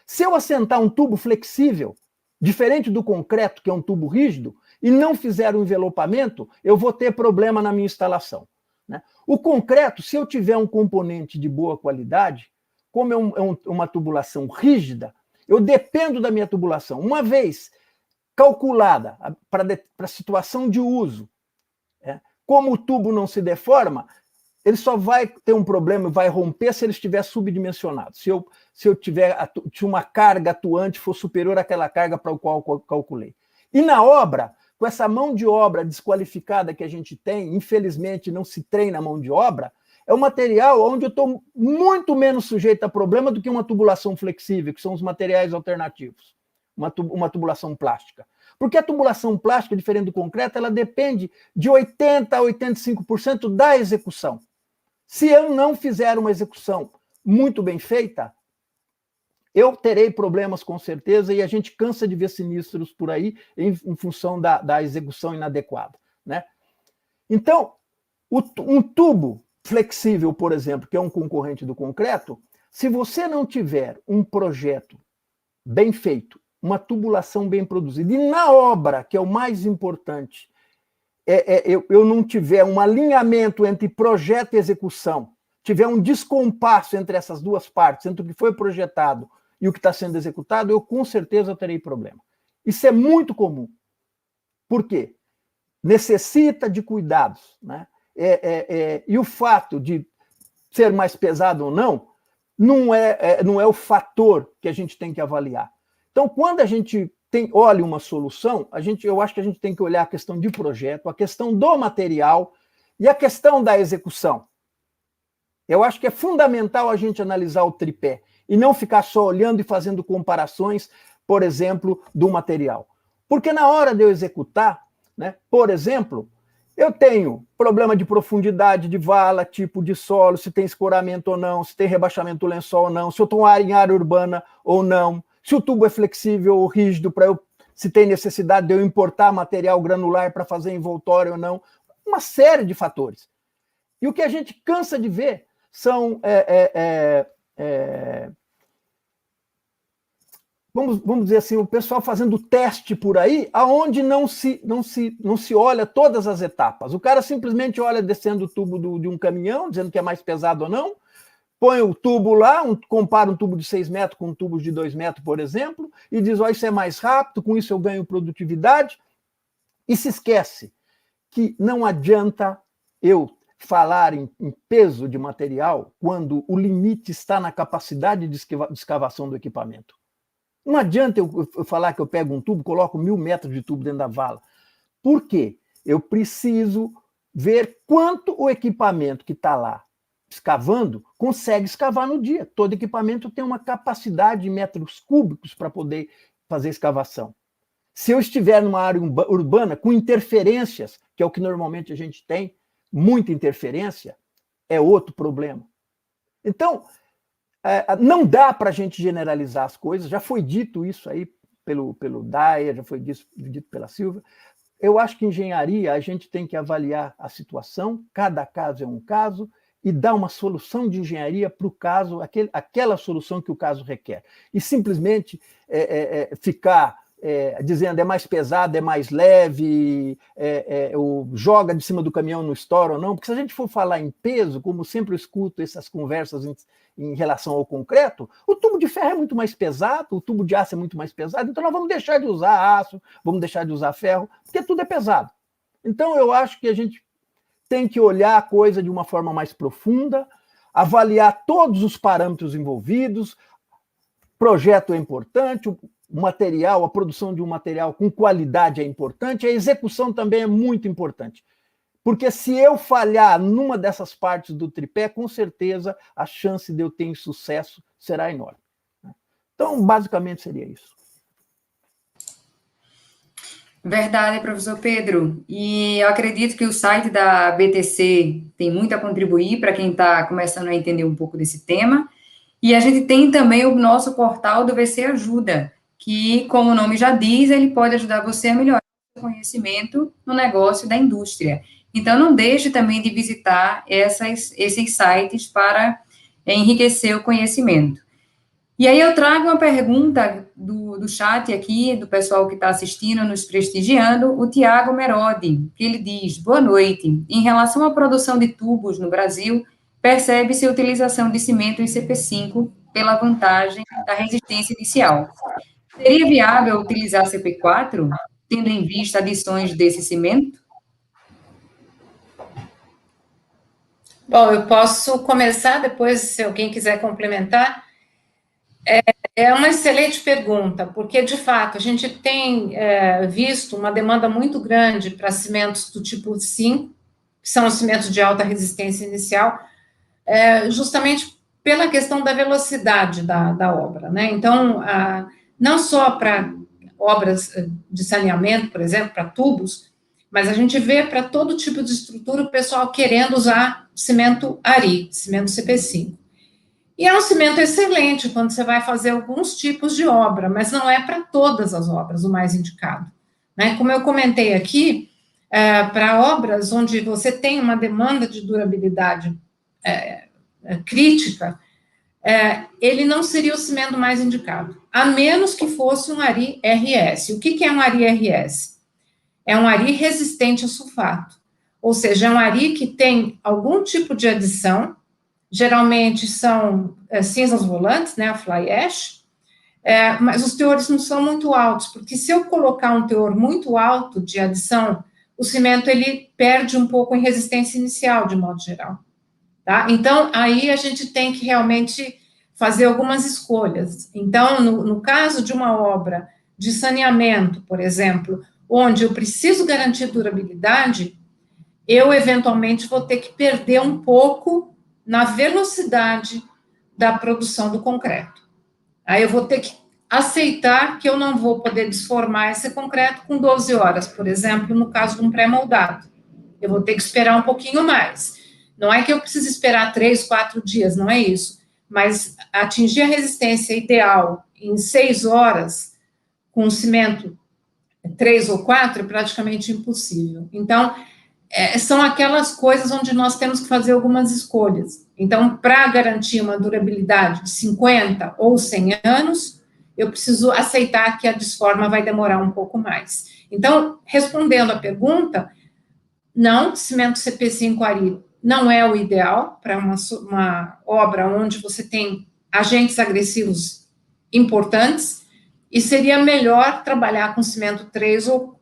Se eu assentar um tubo flexível, diferente do concreto, que é um tubo rígido, e não fizer o envelopamento, eu vou ter problema na minha instalação, né? O concreto, se eu tiver um componente de boa qualidade, como uma tubulação rígida, eu dependo da minha tubulação. Uma vez calculada para a situação de uso, como o tubo não se deforma, ele só vai ter um problema, vai romper se ele estiver subdimensionado. Se eu tiver uma carga atuante for superior àquela carga para a qual eu calculei. E na obra, com essa mão de obra desqualificada que a gente tem, infelizmente não se treina a mão de obra, é um material onde eu estou muito menos sujeito a problema do que uma tubulação flexível, que são os materiais alternativos, uma tubulação plástica. Porque a tubulação plástica, diferente do concreto, ela depende de 80% a 85% da execução. Se eu não fizer uma execução muito bem feita, eu terei problemas com certeza, e a gente cansa de ver sinistros por aí em função da execução inadequada, né? Então, um tubo flexível, por exemplo, que é um concorrente do concreto, se você não tiver um projeto bem feito, uma tubulação bem produzida, e na obra, que é o mais importante, eu não tiver um alinhamento entre projeto e execução, tiver um descompasso entre essas duas partes, entre o que foi projetado e o que está sendo executado, eu com certeza terei problema. Isso é muito comum. Por quê? Necessita de cuidados, né? E o fato de ser mais pesado ou não é o fator que a gente tem que avaliar. Então, quando a gente olhe uma solução, eu acho que a gente tem que olhar a questão de projeto, a questão do material e a questão da execução. Eu acho que é fundamental a gente analisar o tripé e não ficar só olhando e fazendo comparações, por exemplo, do material. Porque na hora de eu executar, né, por exemplo, eu tenho problema de profundidade de vala, tipo de solo, se tem escoramento ou não, se tem rebaixamento do lençol ou não, se eu estou em área urbana ou não, se o tubo é flexível ou rígido, se tem necessidade de eu importar material granular para fazer envoltório ou não, uma série de fatores. E o que a gente cansa de ver são, vamos dizer assim, o pessoal fazendo teste por aí, aonde não se olha todas as etapas. O cara simplesmente olha descendo o tubo de um caminhão, dizendo que é mais pesado ou não, põe o tubo lá, compara um tubo de 6 metros com um tubo de 2 metros, por exemplo, e diz, isso é mais rápido, com isso eu ganho produtividade, e se esquece que não adianta eu falar em peso de material quando o limite está na capacidade de escavação do equipamento. Não adianta eu falar que eu pego um tubo, coloco 1000 metros de tubo dentro da vala. Por quê? Eu preciso ver quanto o equipamento que está lá escavando consegue escavar no dia. Todo equipamento tem uma capacidade de metros cúbicos para poder fazer escavação. Se eu estiver numa área urbana com interferências, que é o que normalmente a gente tem, muita interferência, é outro problema. Então, não dá para a gente generalizar as coisas, já foi dito isso aí pelo Dyer, já foi dito pela Silvia. Eu acho que em engenharia a gente tem que avaliar a situação, cada caso é um caso, e dar uma solução de engenharia para o caso, aquela solução que o caso requer. E simplesmente ficar dizendo é mais pesado, é mais leve, ou joga de cima do caminhão no estoura ou não, porque se a gente for falar em peso, como sempre eu escuto essas conversas em relação ao concreto, o tubo de ferro é muito mais pesado, o tubo de aço é muito mais pesado, então nós vamos deixar de usar aço, vamos deixar de usar ferro, porque tudo é pesado. Então eu acho que a gente tem que olhar a coisa de uma forma mais profunda, avaliar todos os parâmetros envolvidos, projeto é importante, o material, a produção de um material com qualidade é importante, a execução também é muito importante. Porque se eu falhar numa dessas partes do tripé, com certeza a chance de eu ter insucesso será enorme. Então, basicamente, seria isso. Verdade, professor Pedro. E eu acredito que o site da BTC tem muito a contribuir para quem está começando a entender um pouco desse tema. E a gente tem também o nosso portal do VC Ajuda, que, como o nome já diz, ele pode ajudar você a melhorar o conhecimento no negócio da indústria. Então, não deixe também de visitar esses sites para enriquecer o conhecimento. E aí eu trago uma pergunta do chat aqui, do pessoal que está assistindo, nos prestigiando, o Tiago Merodi, que ele diz, boa noite, em relação à produção de tubos no Brasil, percebe-se a utilização de cimento em CP5 pela vantagem da resistência inicial. Seria viável utilizar CP4, tendo em vista adições desse cimento? Bom, eu posso começar, depois, se alguém quiser complementar. É uma excelente pergunta, porque, de fato, a gente tem visto uma demanda muito grande para cimentos do tipo 5, que são os cimentos de alta resistência inicial, justamente pela questão da velocidade da obra, né? Então, não só para obras de saneamento, por exemplo, para tubos, mas a gente vê para todo tipo de estrutura o pessoal querendo usar cimento ARI, cimento CP5. E é um cimento excelente quando você vai fazer alguns tipos de obra, mas não é para todas as obras o mais indicado, né? Como eu comentei aqui, para obras onde você tem uma demanda de durabilidade crítica, ele não seria o cimento mais indicado, a menos que fosse um ARI RS. O que é um ARI RS? É um ARI resistente a sulfato, ou seja, é um ARI que tem algum tipo de adição, geralmente são cinzas volantes, né, a fly ash, mas os teores não são muito altos, porque se eu colocar um teor muito alto de adição, o cimento ele perde um pouco em resistência inicial, de modo geral. Tá? Então, aí a gente tem que realmente fazer algumas escolhas. Então, no caso de uma obra de saneamento, por exemplo, onde eu preciso garantir durabilidade, eu eventualmente vou ter que perder um pouco na velocidade da produção do concreto. Aí eu vou ter que aceitar que eu não vou poder desformar esse concreto com 12 horas, por exemplo, no caso de um pré-moldado. Eu vou ter que esperar um pouquinho mais. Não é que eu preciso esperar 3, 4 dias, não é isso. Mas atingir a resistência ideal em 6 horas, com cimento 3 ou 4, é praticamente impossível. Então, são aquelas coisas onde nós temos que fazer algumas escolhas. Então, para garantir uma durabilidade de 50 ou 100 anos, eu preciso aceitar que a desforma vai demorar um pouco mais. Então, respondendo à pergunta, não, cimento CP5 Ari não é o ideal para uma obra onde você tem agentes agressivos importantes, e seria melhor trabalhar com cimento 3 ou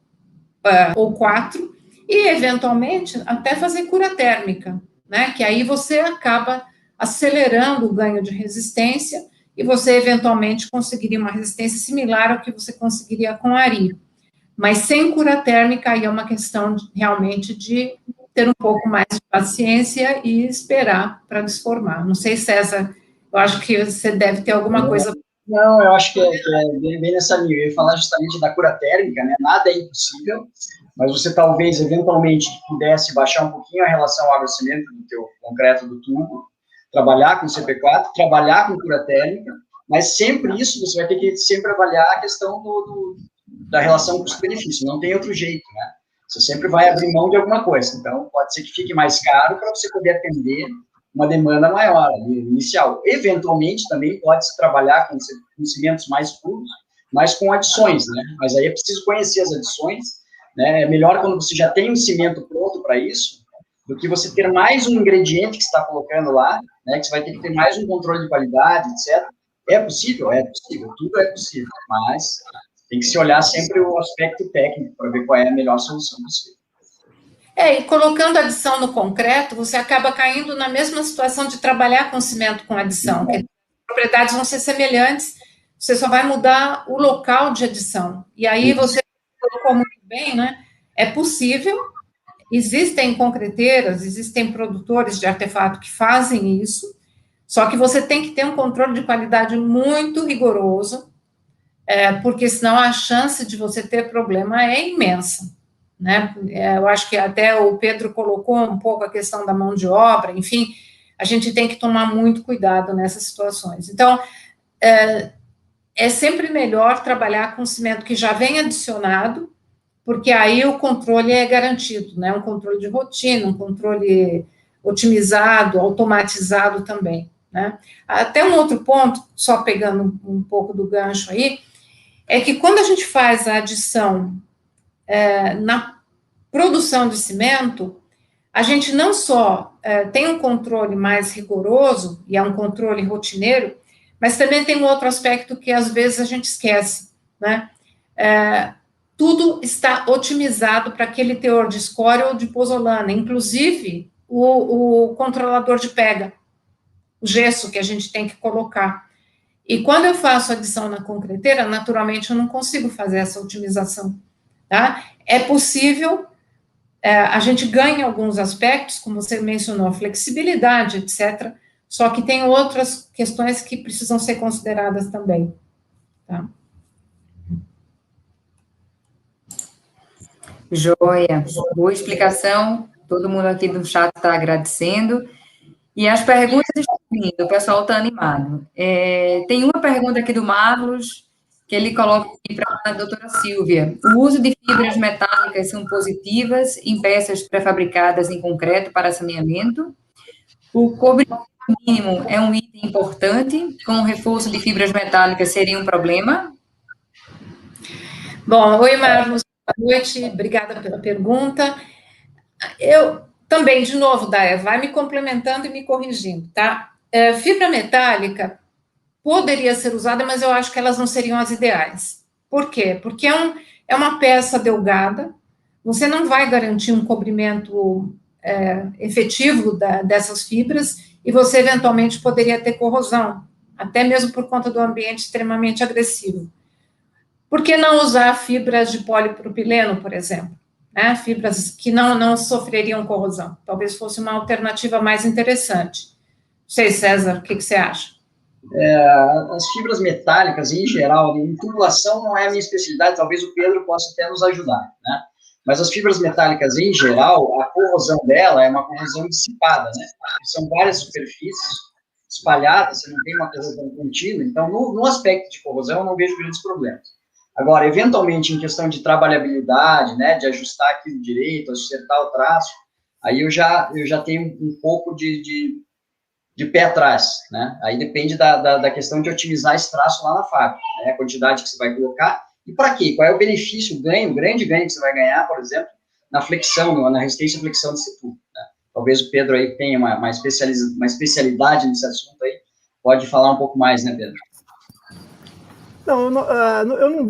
4, e, eventualmente, até fazer cura térmica, né? Que aí você acaba acelerando o ganho de resistência e você, eventualmente, conseguiria uma resistência similar ao que você conseguiria com Ari. Mas sem cura térmica, aí é uma questão realmente de ter um pouco mais de paciência e esperar para desformar. Não sei, César, eu acho que você deve ter alguma coisa... Não, eu acho que é bem nessa linha. Eu ia falar justamente da cura térmica, né? Nada é impossível, mas você talvez, eventualmente, pudesse baixar um pouquinho a relação água-cimento do teu concreto do tubo, trabalhar com CP4, trabalhar com cura térmica, mas sempre isso você vai ter que sempre avaliar a questão da relação custo-benefício, não tem outro jeito, né? Você sempre vai abrir mão de alguma coisa, então pode ser que fique mais caro para você poder atender uma demanda maior, inicial. Eventualmente, também pode-se trabalhar com cimentos mais puros, mas com adições, né? Mas aí é preciso conhecer as adições, né? É melhor quando você já tem um cimento pronto para isso, do que você ter mais um ingrediente que você está colocando lá, né? Que você vai ter que ter mais um controle de qualidade, etc. É possível, tudo é possível, mas tem que se olhar sempre o aspecto técnico para ver qual é a melhor solução possível. E colocando adição no concreto, você acaba caindo na mesma situação de trabalhar com cimento com adição. As propriedades vão ser semelhantes, você só vai mudar o local de adição. E aí você colocou muito bem, né? É possível, existem concreteiras, existem produtores de artefato que fazem isso, só que você tem que ter um controle de qualidade muito rigoroso, porque senão a chance de você ter problema é imensa. Né? Eu acho que até o Pedro colocou um pouco a questão da mão de obra, enfim, a gente tem que tomar muito cuidado nessas situações. Então, é sempre melhor trabalhar com cimento que já vem adicionado, porque aí o controle é garantido, né? Um controle de rotina, um controle otimizado, automatizado também, né? Até um outro ponto, só pegando um pouco do gancho aí, é que quando a gente faz a adição na produção de cimento, a gente não só tem um controle mais rigoroso, e é um controle rotineiro, mas também tem um outro aspecto que às vezes a gente esquece, né? Tudo está otimizado para aquele teor de escória ou de pozolana, inclusive o controlador de pega, o gesso que a gente tem que colocar. E quando eu faço adição na concreteira, naturalmente eu não consigo fazer essa otimização, tá? É possível, a gente ganha alguns aspectos, como você mencionou, a flexibilidade, etc., só que tem outras questões que precisam ser consideradas também, tá? Joia, boa explicação, todo mundo aqui do chat está agradecendo, e as perguntas estão vindo, o pessoal está animado. Tem uma pergunta aqui do Marlos, que ele coloca aqui para a doutora Silvia. O uso de fibras metálicas são positivas em peças pré-fabricadas em concreto para saneamento? O cobrimento mínimo é um item importante, com o reforço de fibras metálicas seria um problema? Bom, oi, Marlos, boa noite, obrigada pela pergunta. Eu também, de novo, Daia, vai me complementando e me corrigindo, tá? Fibra metálica poderia ser usada, mas eu acho que elas não seriam as ideais. Por quê? Porque é uma peça delgada, você não vai garantir um cobrimento efetivo dessas fibras, e você eventualmente poderia ter corrosão, até mesmo por conta do ambiente extremamente agressivo. Por que não usar fibras de polipropileno, por exemplo? Né? Fibras que não sofreriam corrosão. Talvez fosse uma alternativa mais interessante. Não sei, César, o que você acha? As fibras metálicas, em geral, em tubulação não é a minha especialidade, talvez o Pedro possa até nos ajudar, né? Mas as fibras metálicas, em geral, a corrosão dela é uma corrosão dissipada, né? São várias superfícies espalhadas, você não tem uma corrosão contínua, então, no aspecto de corrosão, eu não vejo grandes problemas. Agora, eventualmente, em questão de trabalhabilidade, né, de ajustar aquilo direito, acertar o traço, aí eu já tenho um pouco de pé atrás, né? Aí depende da questão de otimizar esse traço lá na fábrica, né? A quantidade que você vai colocar e para quê? Qual é o benefício, o grande ganho que você vai ganhar, por exemplo, na flexão, na resistência à flexão desse tubo, né? Talvez o Pedro aí tenha uma especialidade nesse assunto aí, pode falar um pouco mais, né, Pedro? Não,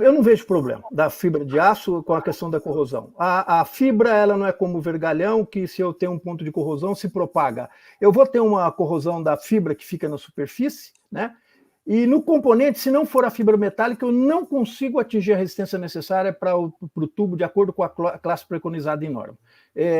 eu não vejo problema da fibra de aço com a questão da corrosão. A fibra, ela não é como o vergalhão, que se eu tenho um ponto de corrosão, se propaga. Eu vou ter uma corrosão da fibra que fica na superfície, né? E no componente, se não for a fibra metálica, eu não consigo atingir a resistência necessária para o tubo de acordo com a classe preconizada em norma.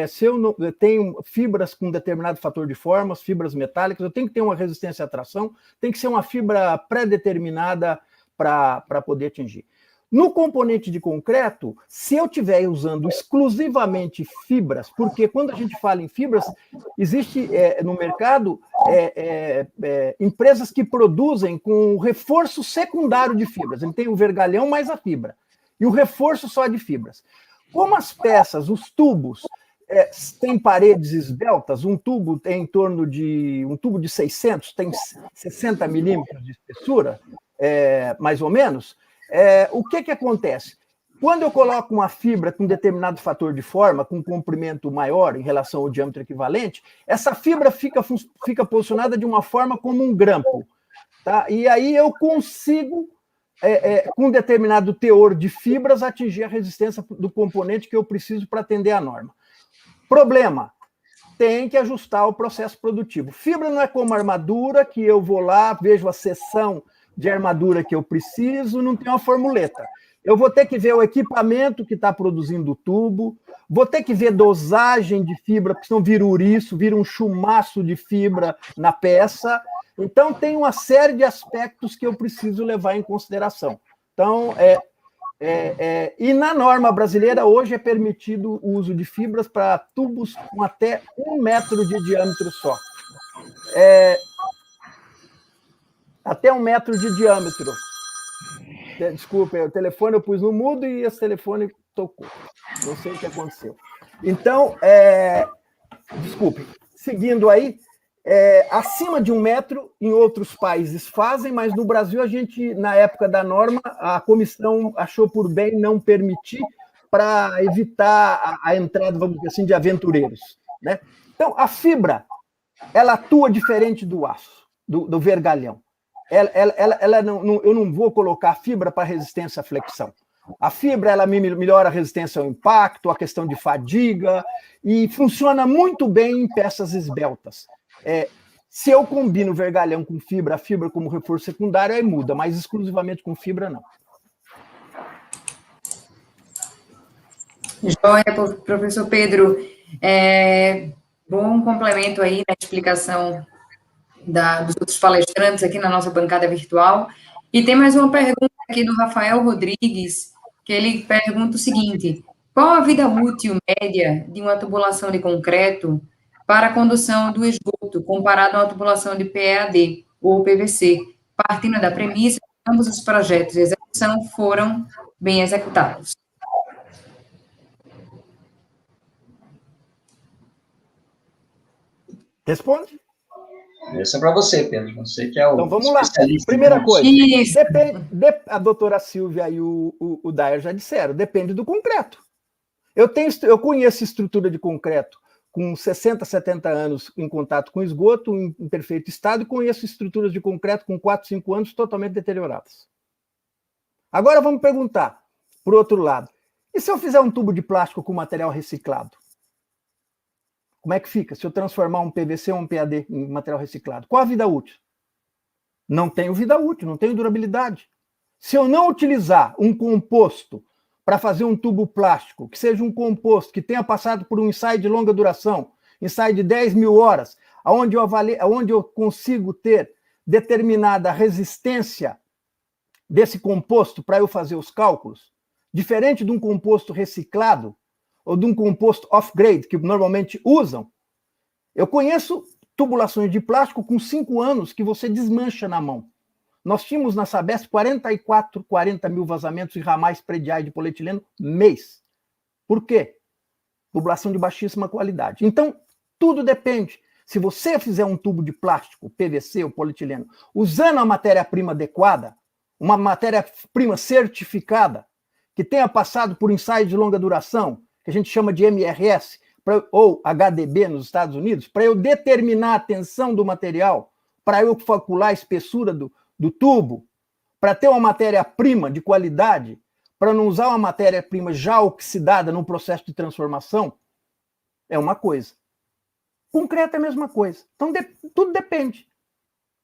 Se eu tenho fibras com determinado fator de formas, fibras metálicas, eu tenho que ter uma resistência à tração, tem que ser uma fibra pré-determinada para poder atingir. No componente de concreto, se eu estiver usando exclusivamente fibras, porque quando a gente fala em fibras, existe no mercado empresas que produzem com reforço secundário de fibras. Ele tem o vergalhão mais a fibra, e o reforço só de fibras. Como as peças, os tubos, têm paredes esbeltas, um tubo tem em torno de 600, tem 60 milímetros de espessura, mais ou menos, o que acontece? Quando eu coloco uma fibra com determinado fator de forma, com um comprimento maior em relação ao diâmetro equivalente, essa fibra fica posicionada de uma forma como um grampo. Tá? E aí eu consigo, com determinado teor de fibras, atingir a resistência do componente que eu preciso para atender a norma. Problema: tem que ajustar o processo produtivo. Fibra não é como armadura, que eu vou lá, vejo a seção de armadura que eu preciso, não tem uma formuleta. Eu vou ter que ver o equipamento que está produzindo o tubo, vou ter que ver dosagem de fibra, porque senão vira ouriço, vira um chumaço de fibra na peça. Então, tem uma série de aspectos que eu preciso levar em consideração. Então, e na norma brasileira, hoje é permitido o uso de fibras para tubos com até 1 metro de diâmetro só. Até 1 metro de diâmetro. Desculpa, o telefone eu pus no mudo e esse telefone tocou. Não sei o que aconteceu. Então, desculpe, seguindo aí, acima de 1 metro, em outros países fazem, mas no Brasil, a gente, na época da norma, a comissão achou por bem não permitir para evitar a entrada, vamos dizer assim, de aventureiros, né? Então, a fibra, ela atua diferente do aço, do vergalhão. Eu não vou colocar fibra para resistência à flexão. A fibra, ela melhora a resistência ao impacto, a questão de fadiga, e funciona muito bem em peças esbeltas. Se eu combino vergalhão com fibra, a fibra como reforço secundário, aí muda, mas exclusivamente com fibra, não. Joia, professor Pedro. Bom complemento aí na explicação dos outros palestrantes aqui na nossa bancada virtual. E tem mais uma pergunta aqui do Rafael Rodrigues, que ele pergunta o seguinte: qual a vida útil média de uma tubulação de concreto para a condução do esgoto, comparado a uma tubulação de PEAD ou PVC, partindo da premissa que ambos os projetos de execução foram bem executados? Responde. Essa é para você, Pedro. Você que é o então, vamos lá. especialista. Primeira coisa, a doutora Silvia e o Dayer já disseram, depende do concreto. Eu conheço estrutura de concreto com 60, 70 anos em contato com esgoto, em perfeito estado, e conheço estruturas de concreto com 4, 5 anos totalmente deterioradas. Agora vamos perguntar, por outro lado, e se eu fizer um tubo de plástico com material reciclado? Como é que fica se eu transformar um PVC ou um PAD em material reciclado? Qual a vida útil? Não tenho vida útil, não tenho durabilidade. Se eu não utilizar um composto para fazer um tubo plástico, que seja um composto que tenha passado por um ensaio de longa duração, ensaio de 10 mil horas, onde eu consigo ter determinada resistência desse composto para eu fazer os cálculos, diferente de um composto reciclado ou de um composto off-grade, que normalmente usam, eu conheço tubulações de plástico com 5 anos que você desmancha na mão. Nós tínhamos na Sabesp 40 mil vazamentos em ramais prediais de polietileno mês. Por quê? Tubulação de baixíssima qualidade. Então, tudo depende. Se você fizer um tubo de plástico, PVC ou polietileno, usando a matéria-prima adequada, uma matéria-prima certificada, que tenha passado por ensaio de longa duração, que a gente chama de MRS, ou HDB nos Estados Unidos, para eu determinar a tensão do material, para eu calcular a espessura do tubo, para ter uma matéria-prima de qualidade, para não usar uma matéria-prima já oxidada no processo de transformação, é uma coisa. Concreto é a mesma coisa. Então, tudo depende.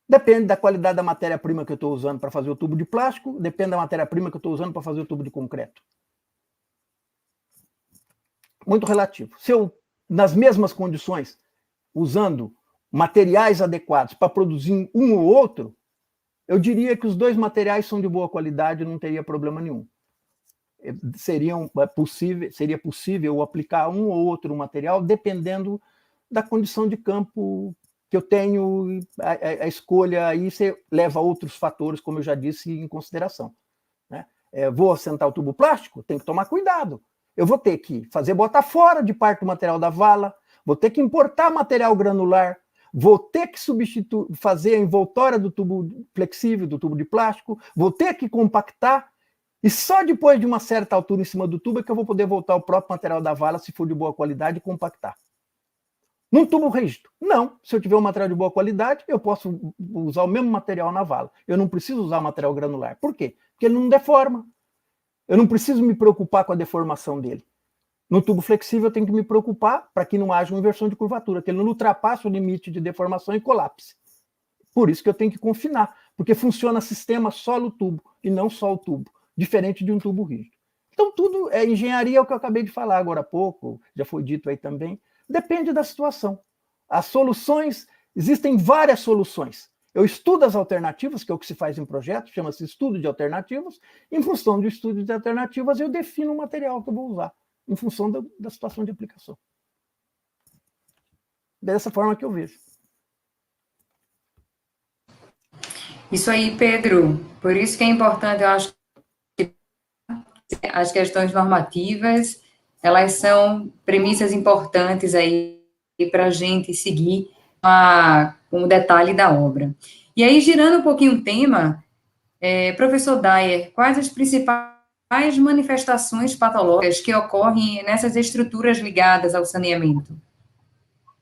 Depende da qualidade da matéria-prima que eu estou usando para fazer o tubo de plástico, depende da matéria-prima que eu estou usando para fazer o tubo de concreto. Muito relativo. Se eu, nas mesmas condições, usando materiais adequados para produzir um ou outro, eu diria que os dois materiais são de boa qualidade e não teria problema nenhum. Seria possível aplicar um ou outro material dependendo da condição de campo que eu tenho. A escolha aí você leva outros fatores, como eu já disse, em consideração. Né? Vou assentar o tubo plástico? Tem que tomar cuidado. Eu vou ter que fazer botar fora de parte do material da vala, vou ter que importar material granular, vou ter que fazer a envoltória do tubo flexível, do tubo de plástico, vou ter que compactar, e só depois de uma certa altura em cima do tubo é que eu vou poder voltar o próprio material da vala, se for de boa qualidade, e compactar. Num tubo rígido, não. Se eu tiver um material de boa qualidade, eu posso usar o mesmo material na vala. Eu não preciso usar material granular. Por quê? Porque ele não deforma. Eu não preciso me preocupar com a deformação dele. No tubo flexível, eu tenho que me preocupar para que não haja uma inversão de curvatura, que ele não ultrapasse o limite de deformação e colapse. Por isso que eu tenho que confinar, porque funciona sistema solo-tubo e não só o tubo, diferente de um tubo rígido. Então, tudo é engenharia, é o que eu acabei de falar agora há pouco, já foi dito aí também, depende da situação. As soluções, existem várias soluções. Eu estudo as alternativas, que é o que se faz em projeto, chama-se estudo de alternativas. Em função do estudo de alternativas, eu defino o material que eu vou usar, em função da situação de aplicação. Dessa forma que eu vejo. Isso aí, Pedro. Por isso que é importante, eu acho, que as questões normativas, elas são premissas importantes aí para a gente seguir com o detalhe da obra. E aí, girando um pouquinho o tema, professor Dayer, quais as principais manifestações patológicas que ocorrem nessas estruturas ligadas ao saneamento?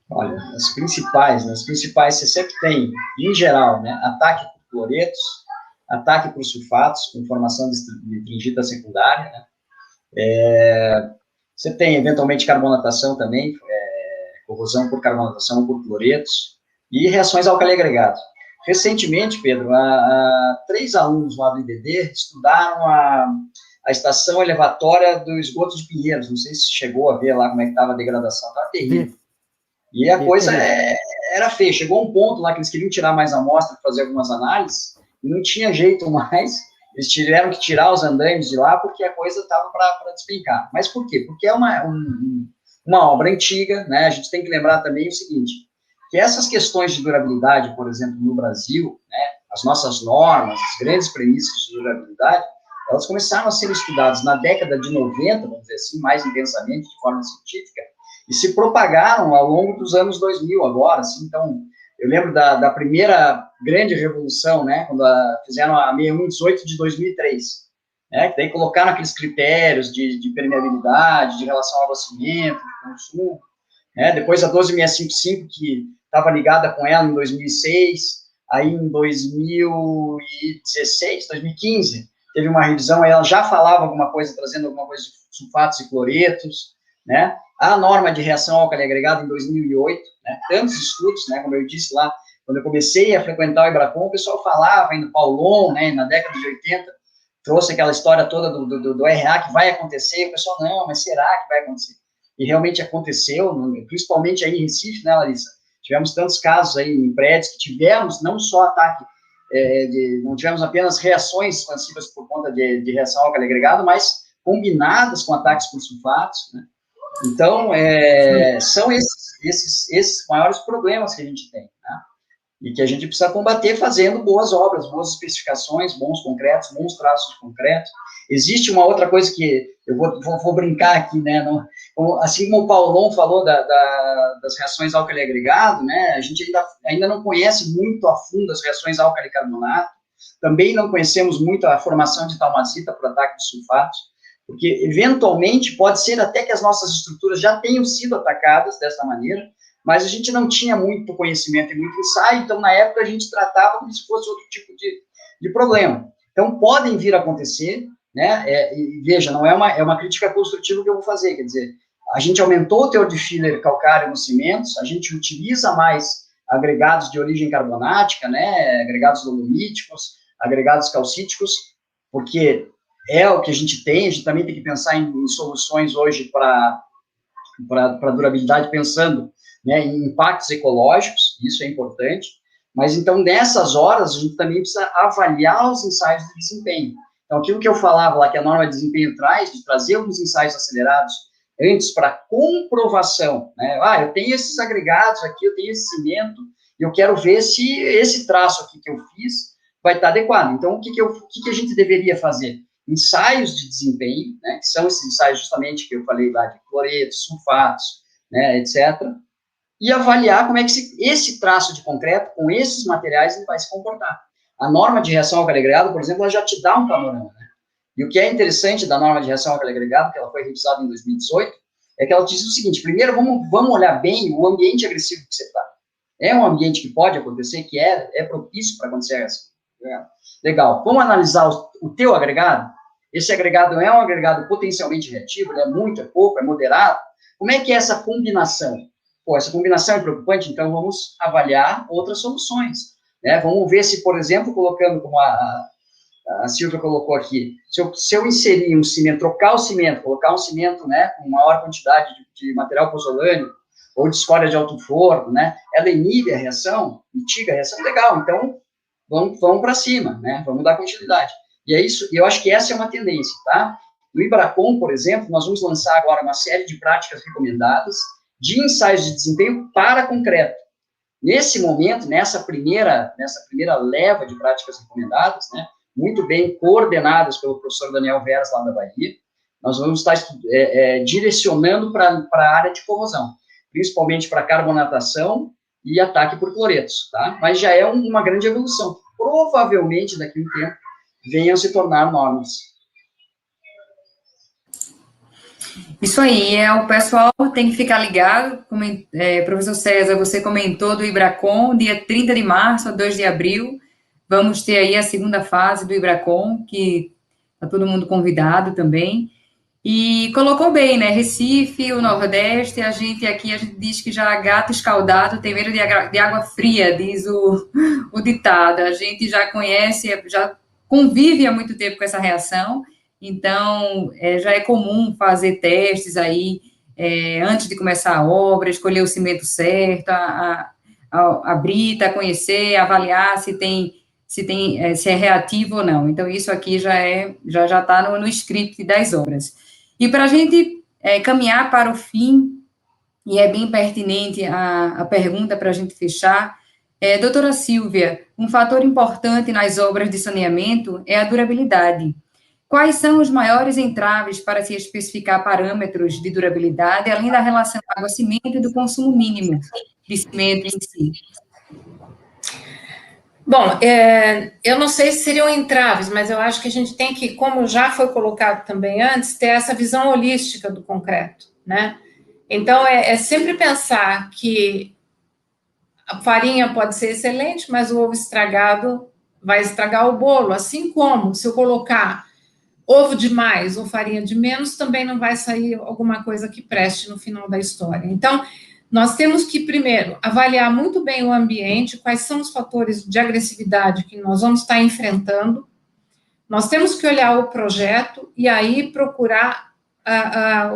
Olha, as principais você sempre tem, em geral, né, ataque por cloretos, ataque por sulfatos, com formação de tringita secundária, né? Você tem, eventualmente, carbonatação também, corrosão por carbonatação ou por cloretos, e reações alcali-agregados. Recentemente, Pedro, 3 alunos lá do IDD estudaram a estação elevatória do esgoto de Pinheiros. Não sei se chegou a ver lá como é que estava a degradação, estava terrível. E a coisa era feia. Chegou um ponto lá que eles queriam tirar mais amostra para fazer algumas análises, e não tinha jeito mais. Eles tiveram que tirar os andaimes de lá porque a coisa estava para despencar. Mas por quê? Porque é uma obra antiga, né? A gente tem que lembrar também o seguinte, que essas questões de durabilidade, por exemplo, no Brasil, né, as nossas normas, as grandes premissas de durabilidade, elas começaram a ser estudadas na década de 90, vamos dizer assim, mais intensamente, de forma científica, e se propagaram ao longo dos anos 2000 agora, assim. Então, eu lembro da primeira grande revolução, né, quando fizeram a 6118 de 2003, né, que daí colocaram aqueles critérios de permeabilidade, de relação ao abastecimento, de consumo, né, depois a 12655, que estava ligada com ela em 2006, aí em 2016, 2015, teve uma revisão, aí ela já falava alguma coisa, trazendo alguma coisa de sulfatos e cloretos, né, a norma de reação álcali-agregada em 2008, né, tantos estudos, né, como eu disse lá, quando eu comecei a frequentar o Ibracon, o pessoal falava aí no Paulon, né, na década de 80, trouxe aquela história toda do RH que vai acontecer, e o pessoal, não, mas será que vai acontecer? E realmente aconteceu, principalmente aí em Recife, né, Larissa? Tivemos tantos casos aí em prédios que tivemos não só ataque, não tivemos apenas reações expansivas por conta de reação ao álcool agregado, mas combinadas com ataques por sulfatos, né? Então, são esses maiores problemas que a gente tem, né? E que a gente precisa combater fazendo boas obras, boas especificações, bons concretos, bons traços de concreto. Existe uma outra coisa que eu vou brincar aqui, né? Assim como o Paulon falou das reações álcali agregado, né? A gente ainda não conhece muito a fundo as reações álcali carbonato. Também não conhecemos muito a formação de talmazita por ataque de sulfatos, porque eventualmente pode ser até que as nossas estruturas já tenham sido atacadas dessa maneira, mas a gente não tinha muito conhecimento e muito ensaio, então na época a gente tratava como se fosse outro tipo de problema. Então podem vir a acontecer, né? E veja, não é uma crítica construtiva que eu vou fazer, quer dizer, a gente aumentou o teor de filler calcário nos cimentos, a gente utiliza mais agregados de origem carbonática, né? Agregados dolomíticos, agregados calcíticos, porque é o que a gente tem também tem que pensar em soluções hoje para durabilidade, pensando, né, em impactos ecológicos, isso é importante, mas então nessas horas a gente também precisa avaliar os ensaios de desempenho. Então aquilo que eu falava lá, que a norma de desempenho traz, de trazer alguns ensaios acelerados antes para comprovação, né, eu tenho esses agregados aqui, eu tenho esse cimento, e eu quero ver se esse traço aqui que eu fiz vai estar adequado. Então o que a gente deveria fazer? Ensaios de desempenho, né, que são esses ensaios justamente que eu falei lá, de cloretos, sulfatos, né, etc., e avaliar como é que esse traço de concreto, com esses materiais, ele vai se comportar. A norma de reação álcali agregado, por exemplo, ela já te dá um panorama, né? E o que é interessante da norma de reação álcali agregado, que ela foi revisada em 2018, é que ela diz o seguinte: primeiro, vamos olhar bem o ambiente agressivo que você está. É um ambiente que pode acontecer, que é propício para acontecer essa. Legal. Vamos analisar o teu agregado? Esse agregado é um agregado potencialmente reativo, ele é muito, é pouco, é moderado. Como é que é essa combinação? Essa combinação é preocupante, então vamos avaliar outras soluções, né? Vamos ver se, por exemplo, colocando como a Silvia colocou aqui, se eu inserir um cimento, trocar o cimento, colocar um cimento, né, com maior quantidade de material pozolânico ou de escória de alto forno, né, ela inibe a reação, mitiga a reação, legal, então vamos para cima, né, vamos dar continuidade. E é isso, eu acho que essa é uma tendência, tá? No IBRACON, por exemplo, nós vamos lançar agora uma série de práticas recomendadas de ensaios de desempenho para concreto. Nesse momento, nessa primeira leva de práticas recomendadas, né, muito bem coordenadas pelo professor Daniel Veras, lá da Bahia, nós vamos estar direcionando para a área de corrosão, principalmente para carbonatação e ataque por cloretos, tá? Mas já é uma grande evolução. Provavelmente, daqui a um tempo, venham a se tornar normas. Isso aí, o pessoal tem que ficar ligado. Professor César, você comentou do IBRACON, dia 30 de março a 2 de abril. Vamos ter aí a segunda fase do IBRACON, que está todo mundo convidado também. E colocou bem, né? Recife, o Nordeste, a gente diz que já gato escaldado tem medo de água fria, diz o ditado. A gente já conhece, já convive há muito tempo com essa reação. Então, já é comum fazer testes aí antes de começar a obra, escolher o cimento certo, a brita, conhecer, avaliar se é reativo ou não. Então, isso aqui já está no script das obras. E para a gente caminhar para o fim, e é bem pertinente a pergunta para a gente fechar, doutora Silvia, um fator importante nas obras de saneamento é a durabilidade. Quais são os maiores entraves para se especificar parâmetros de durabilidade, além da relação água-cimento e do consumo mínimo de cimento em si? Bom, eu não sei se seriam entraves, mas eu acho que a gente tem que, como já foi colocado também antes, ter essa visão holística do concreto, né? Então, é sempre pensar que a farinha pode ser excelente, mas o ovo estragado vai estragar o bolo, assim como se eu colocar ovo de mais ou farinha de menos, também não vai sair alguma coisa que preste no final da história. Então, nós temos que, primeiro, avaliar muito bem o ambiente, quais são os fatores de agressividade que nós vamos estar enfrentando, Nós temos que olhar o projeto e aí procurar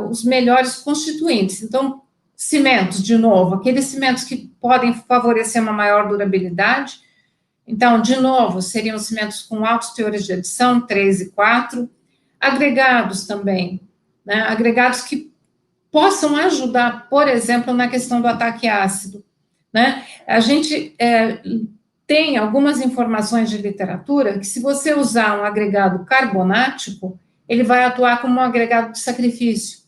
os melhores constituintes. Então, cimentos, de novo, aqueles cimentos que podem favorecer uma maior durabilidade. Então, de novo, seriam cimentos com altos teores de adição, 3 e 4. Agregados também, né? Agregados que possam ajudar, por exemplo, na questão do ataque ácido, né? A gente tem algumas informações de literatura que, se você usar um agregado carbonático, ele vai atuar como um agregado de sacrifício.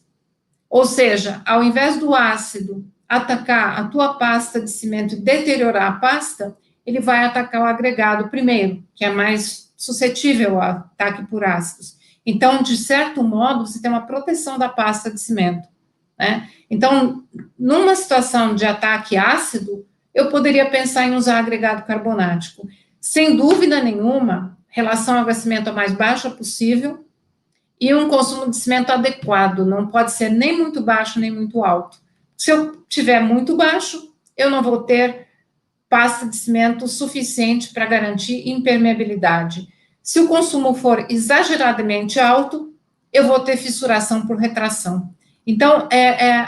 Ou seja, ao invés do ácido atacar a tua pasta de cimento e deteriorar a pasta, ele vai atacar o agregado primeiro, que é mais suscetível ao ataque por ácidos. Então, de certo modo, você tem uma proteção da pasta de cimento, né? Então, numa situação de ataque ácido, eu poderia pensar em usar agregado carbonático. Sem dúvida nenhuma, relação água-cimento a mais baixa possível e um consumo de cimento adequado, não pode ser nem muito baixo, nem muito alto. Se eu tiver muito baixo, eu não vou ter pasta de cimento suficiente para garantir impermeabilidade. Se o consumo for exageradamente alto, eu vou ter fissuração por retração. Então,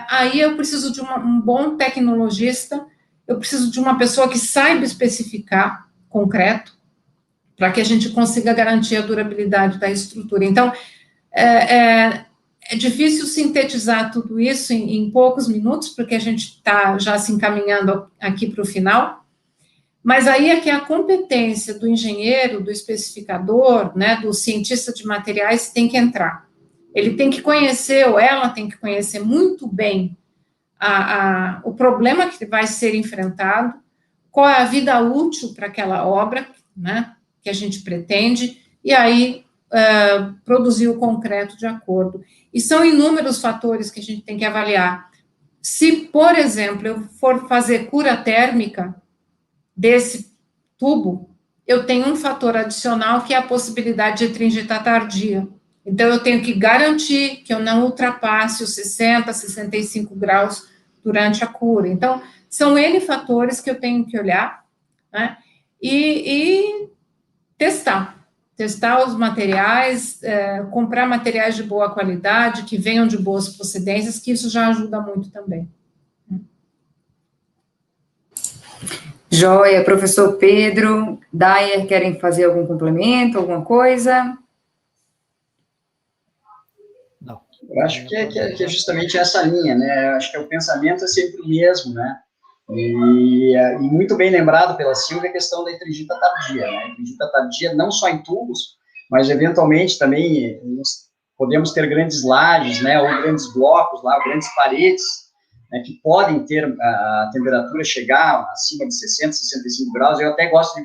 aí eu preciso de um bom tecnologista, eu preciso de uma pessoa que saiba especificar concreto, para que a gente consiga garantir a durabilidade da estrutura. Então, é difícil sintetizar tudo isso em poucos minutos, porque a gente está já se encaminhando aqui para o final, mas aí é que a competência do engenheiro, do especificador, né, do cientista de materiais tem que entrar. Ele tem que conhecer, ou ela tem que conhecer muito bem o problema que vai ser enfrentado, qual é a vida útil para aquela obra, né, que a gente pretende, e aí produzir o concreto de acordo. E são inúmeros fatores que a gente tem que avaliar. Se, por exemplo, eu for fazer cura térmica desse tubo, eu tenho um fator adicional que é a possibilidade de tringita tardia. Então, eu tenho que garantir que eu não ultrapasse os 60, 65 graus durante a cura. Então, são N fatores que eu tenho que olhar, né, e testar os materiais, comprar materiais de boa qualidade, que venham de boas procedências, que isso já ajuda muito também. Joia, professor Pedro, Dayer, querem fazer algum complemento, alguma coisa? Não. Eu acho que é justamente essa linha, né? Eu acho que o pensamento é sempre o mesmo, né? E muito bem lembrado pela Silvia a questão da tringita tardia, né? A tringita tardia não só em tubos, mas eventualmente também podemos ter grandes lajes, né? Ou grandes blocos lá, grandes paredes, né, que podem ter a temperatura chegar acima de 60, 65 graus. Eu até gosto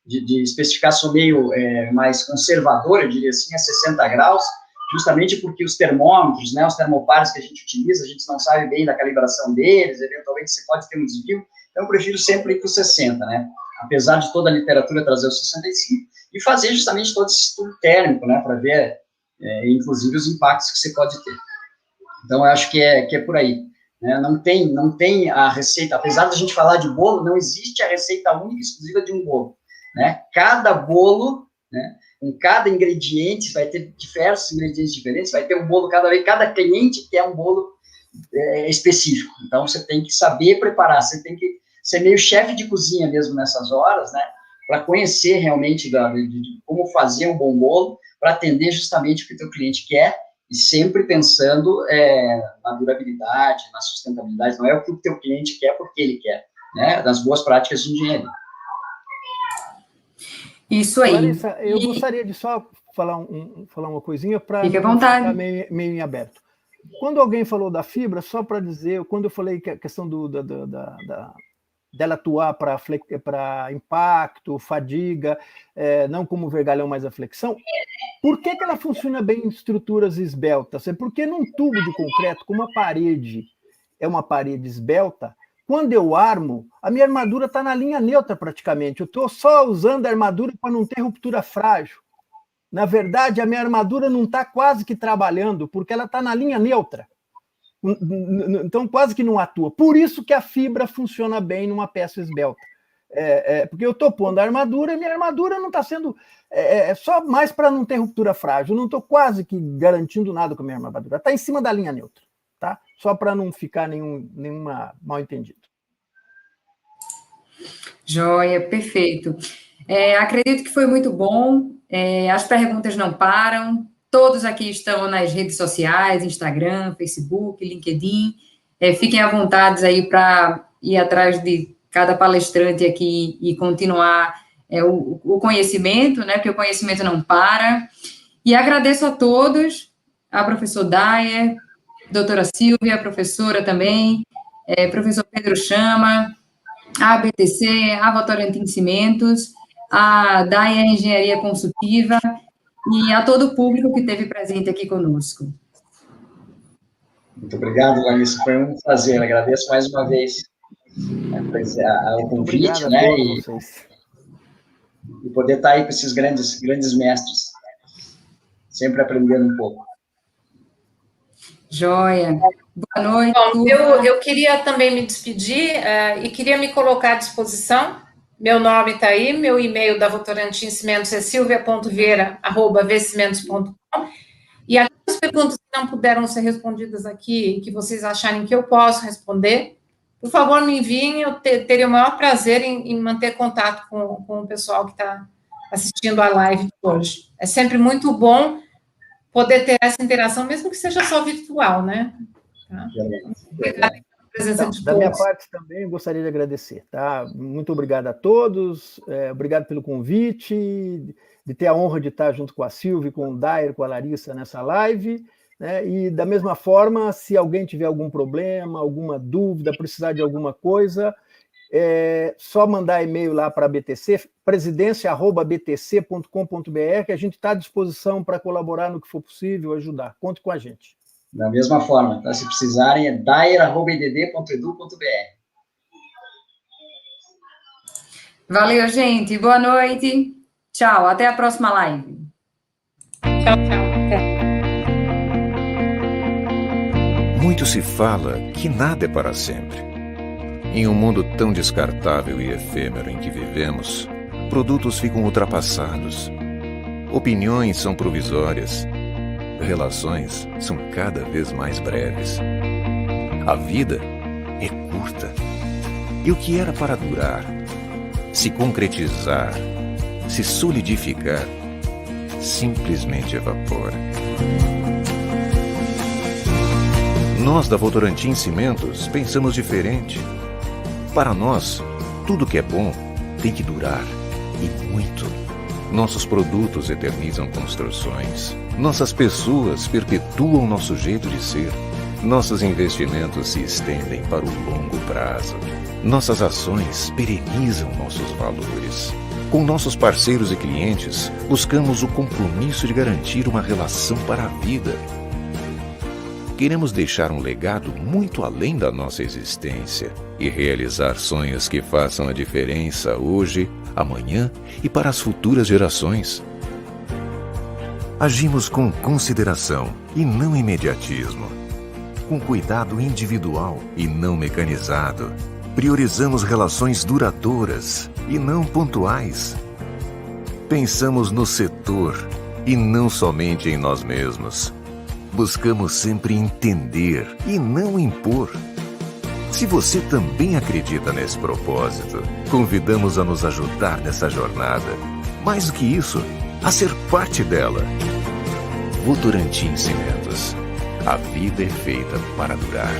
de especificar, sou meio mais conservador, eu diria assim, a 60 graus, justamente porque os termômetros, né, os termopares que a gente utiliza, a gente não sabe bem da calibração deles, eventualmente você pode ter um desvio, então eu prefiro sempre ir para o 60, né, apesar de toda a literatura trazer o 65, e fazer justamente todo esse estudo térmico, né, para ver, inclusive, os impactos que você pode ter. Então, eu acho que é por aí. Né? Não tem a receita, apesar da gente falar de bolo, não existe a receita única e exclusiva de um bolo. Né? Cada bolo, né, com cada ingrediente, vai ter diversos ingredientes diferentes, vai ter um bolo cada cliente quer um bolo específico. Então, você tem que saber preparar, você tem que ser meio chefe de cozinha mesmo nessas horas, né, para conhecer realmente de como fazer um bom bolo, para atender justamente o que o teu cliente quer, e sempre pensando na durabilidade, na sustentabilidade, não é o que o teu cliente quer porque ele quer, né, das boas práticas de engenharia. Isso aí. Larissa, eu gostaria de só falar uma coisinha para ficar meio em aberto. Quando alguém falou da fibra, só para dizer, quando eu falei que a questão dela atuar para impacto, fadiga, não como vergalhão, mas a flexão, por que ela funciona bem em estruturas esbeltas? É porque num tubo de concreto, como a parede é uma parede esbelta, quando eu armo, a minha armadura está na linha neutra praticamente. Eu estou só usando a armadura para não ter ruptura frágil. Na verdade, a minha armadura não está quase que trabalhando, porque ela está na linha neutra. Então, quase que não atua. Por isso que a fibra funciona bem numa peça esbelta. Porque eu estou pondo a armadura e minha armadura não está sendo... só mais para não ter ruptura frágil. Eu não estou quase que garantindo nada com a minha armadura. Está em cima da linha neutra. Tá? Só para não ficar nenhuma mal entendido. Joia, perfeito. Acredito que foi muito bom. As perguntas não param. Todos aqui estão nas redes sociais, Instagram, Facebook, LinkedIn. Fiquem à vontade aí para ir atrás de cada palestrante aqui e continuar o conhecimento, né? Porque o conhecimento não para. E agradeço a todos, a professor Dayer, doutora Silvia, professora também, professor Pedro Chama, a BTC, a Votorantim Cimentos, a Dayer Engenharia Consultiva e a todo o público que esteve presente aqui conosco. Muito obrigado, Larissa, foi um prazer, agradeço mais uma vez o convite, né, e poder estar aí com esses grandes mestres, sempre aprendendo um pouco. Joia. Boa noite. Bom, eu queria também me despedir e queria me colocar à disposição. Meu nome está aí, meu e-mail da Votorantim Cimentos é silvia.vieira@vcimentos.com. E aquelas perguntas que não puderam ser respondidas aqui, que vocês acharem que eu posso responder, por favor, me enviem, eu teria o maior prazer em manter contato com o pessoal que está assistindo a live de hoje. É sempre muito bom poder ter essa interação, mesmo que seja só virtual, né? Tá? Obrigada pela presença de todos. Da minha parte também, eu gostaria de agradecer, tá? Muito obrigado a todos, obrigado pelo convite, de ter a honra de estar junto com a Silvia, com o Dayer, com a Larissa nessa live, né? E da mesma forma, se alguém tiver algum problema, alguma dúvida, precisar de alguma coisa, só mandar e-mail lá para a BTC, presidência@btc.com.br, que a gente está à disposição para colaborar no que for possível, ajudar. Conte com a gente. Da mesma forma, tá? Se precisarem, é dayer@idd.edu.br. Valeu, gente. Boa noite. Tchau. Até a próxima live. Tchau, tchau. Muito se fala que nada é para sempre. Em um mundo tão descartável e efêmero em que vivemos, produtos ficam ultrapassados. Opiniões são provisórias. Relações são cada vez mais breves. A vida é curta. E o que era para durar, se concretizar, se solidificar, simplesmente evapora. Nós da Votorantim Cimentos pensamos diferente. Para nós, tudo que é bom tem que durar, e muito. Nossos produtos eternizam construções. Nossas pessoas perpetuam nosso jeito de ser. Nossos investimentos se estendem para o longo prazo. Nossas ações perenizam nossos valores. Com nossos parceiros e clientes, buscamos o compromisso de garantir uma relação para a vida. Queremos deixar um legado muito além da nossa existência e realizar sonhos que façam a diferença hoje, amanhã e para as futuras gerações. Agimos com consideração e não imediatismo, com cuidado individual e não mecanizado. Priorizamos relações duradouras e não pontuais. Pensamos no setor e não somente em nós mesmos. Buscamos sempre entender e não impor. Se você também acredita nesse propósito, convidamos a nos ajudar nessa jornada. Mais do que isso, a ser parte dela. Votorantim Cimentos. A vida é feita para durar.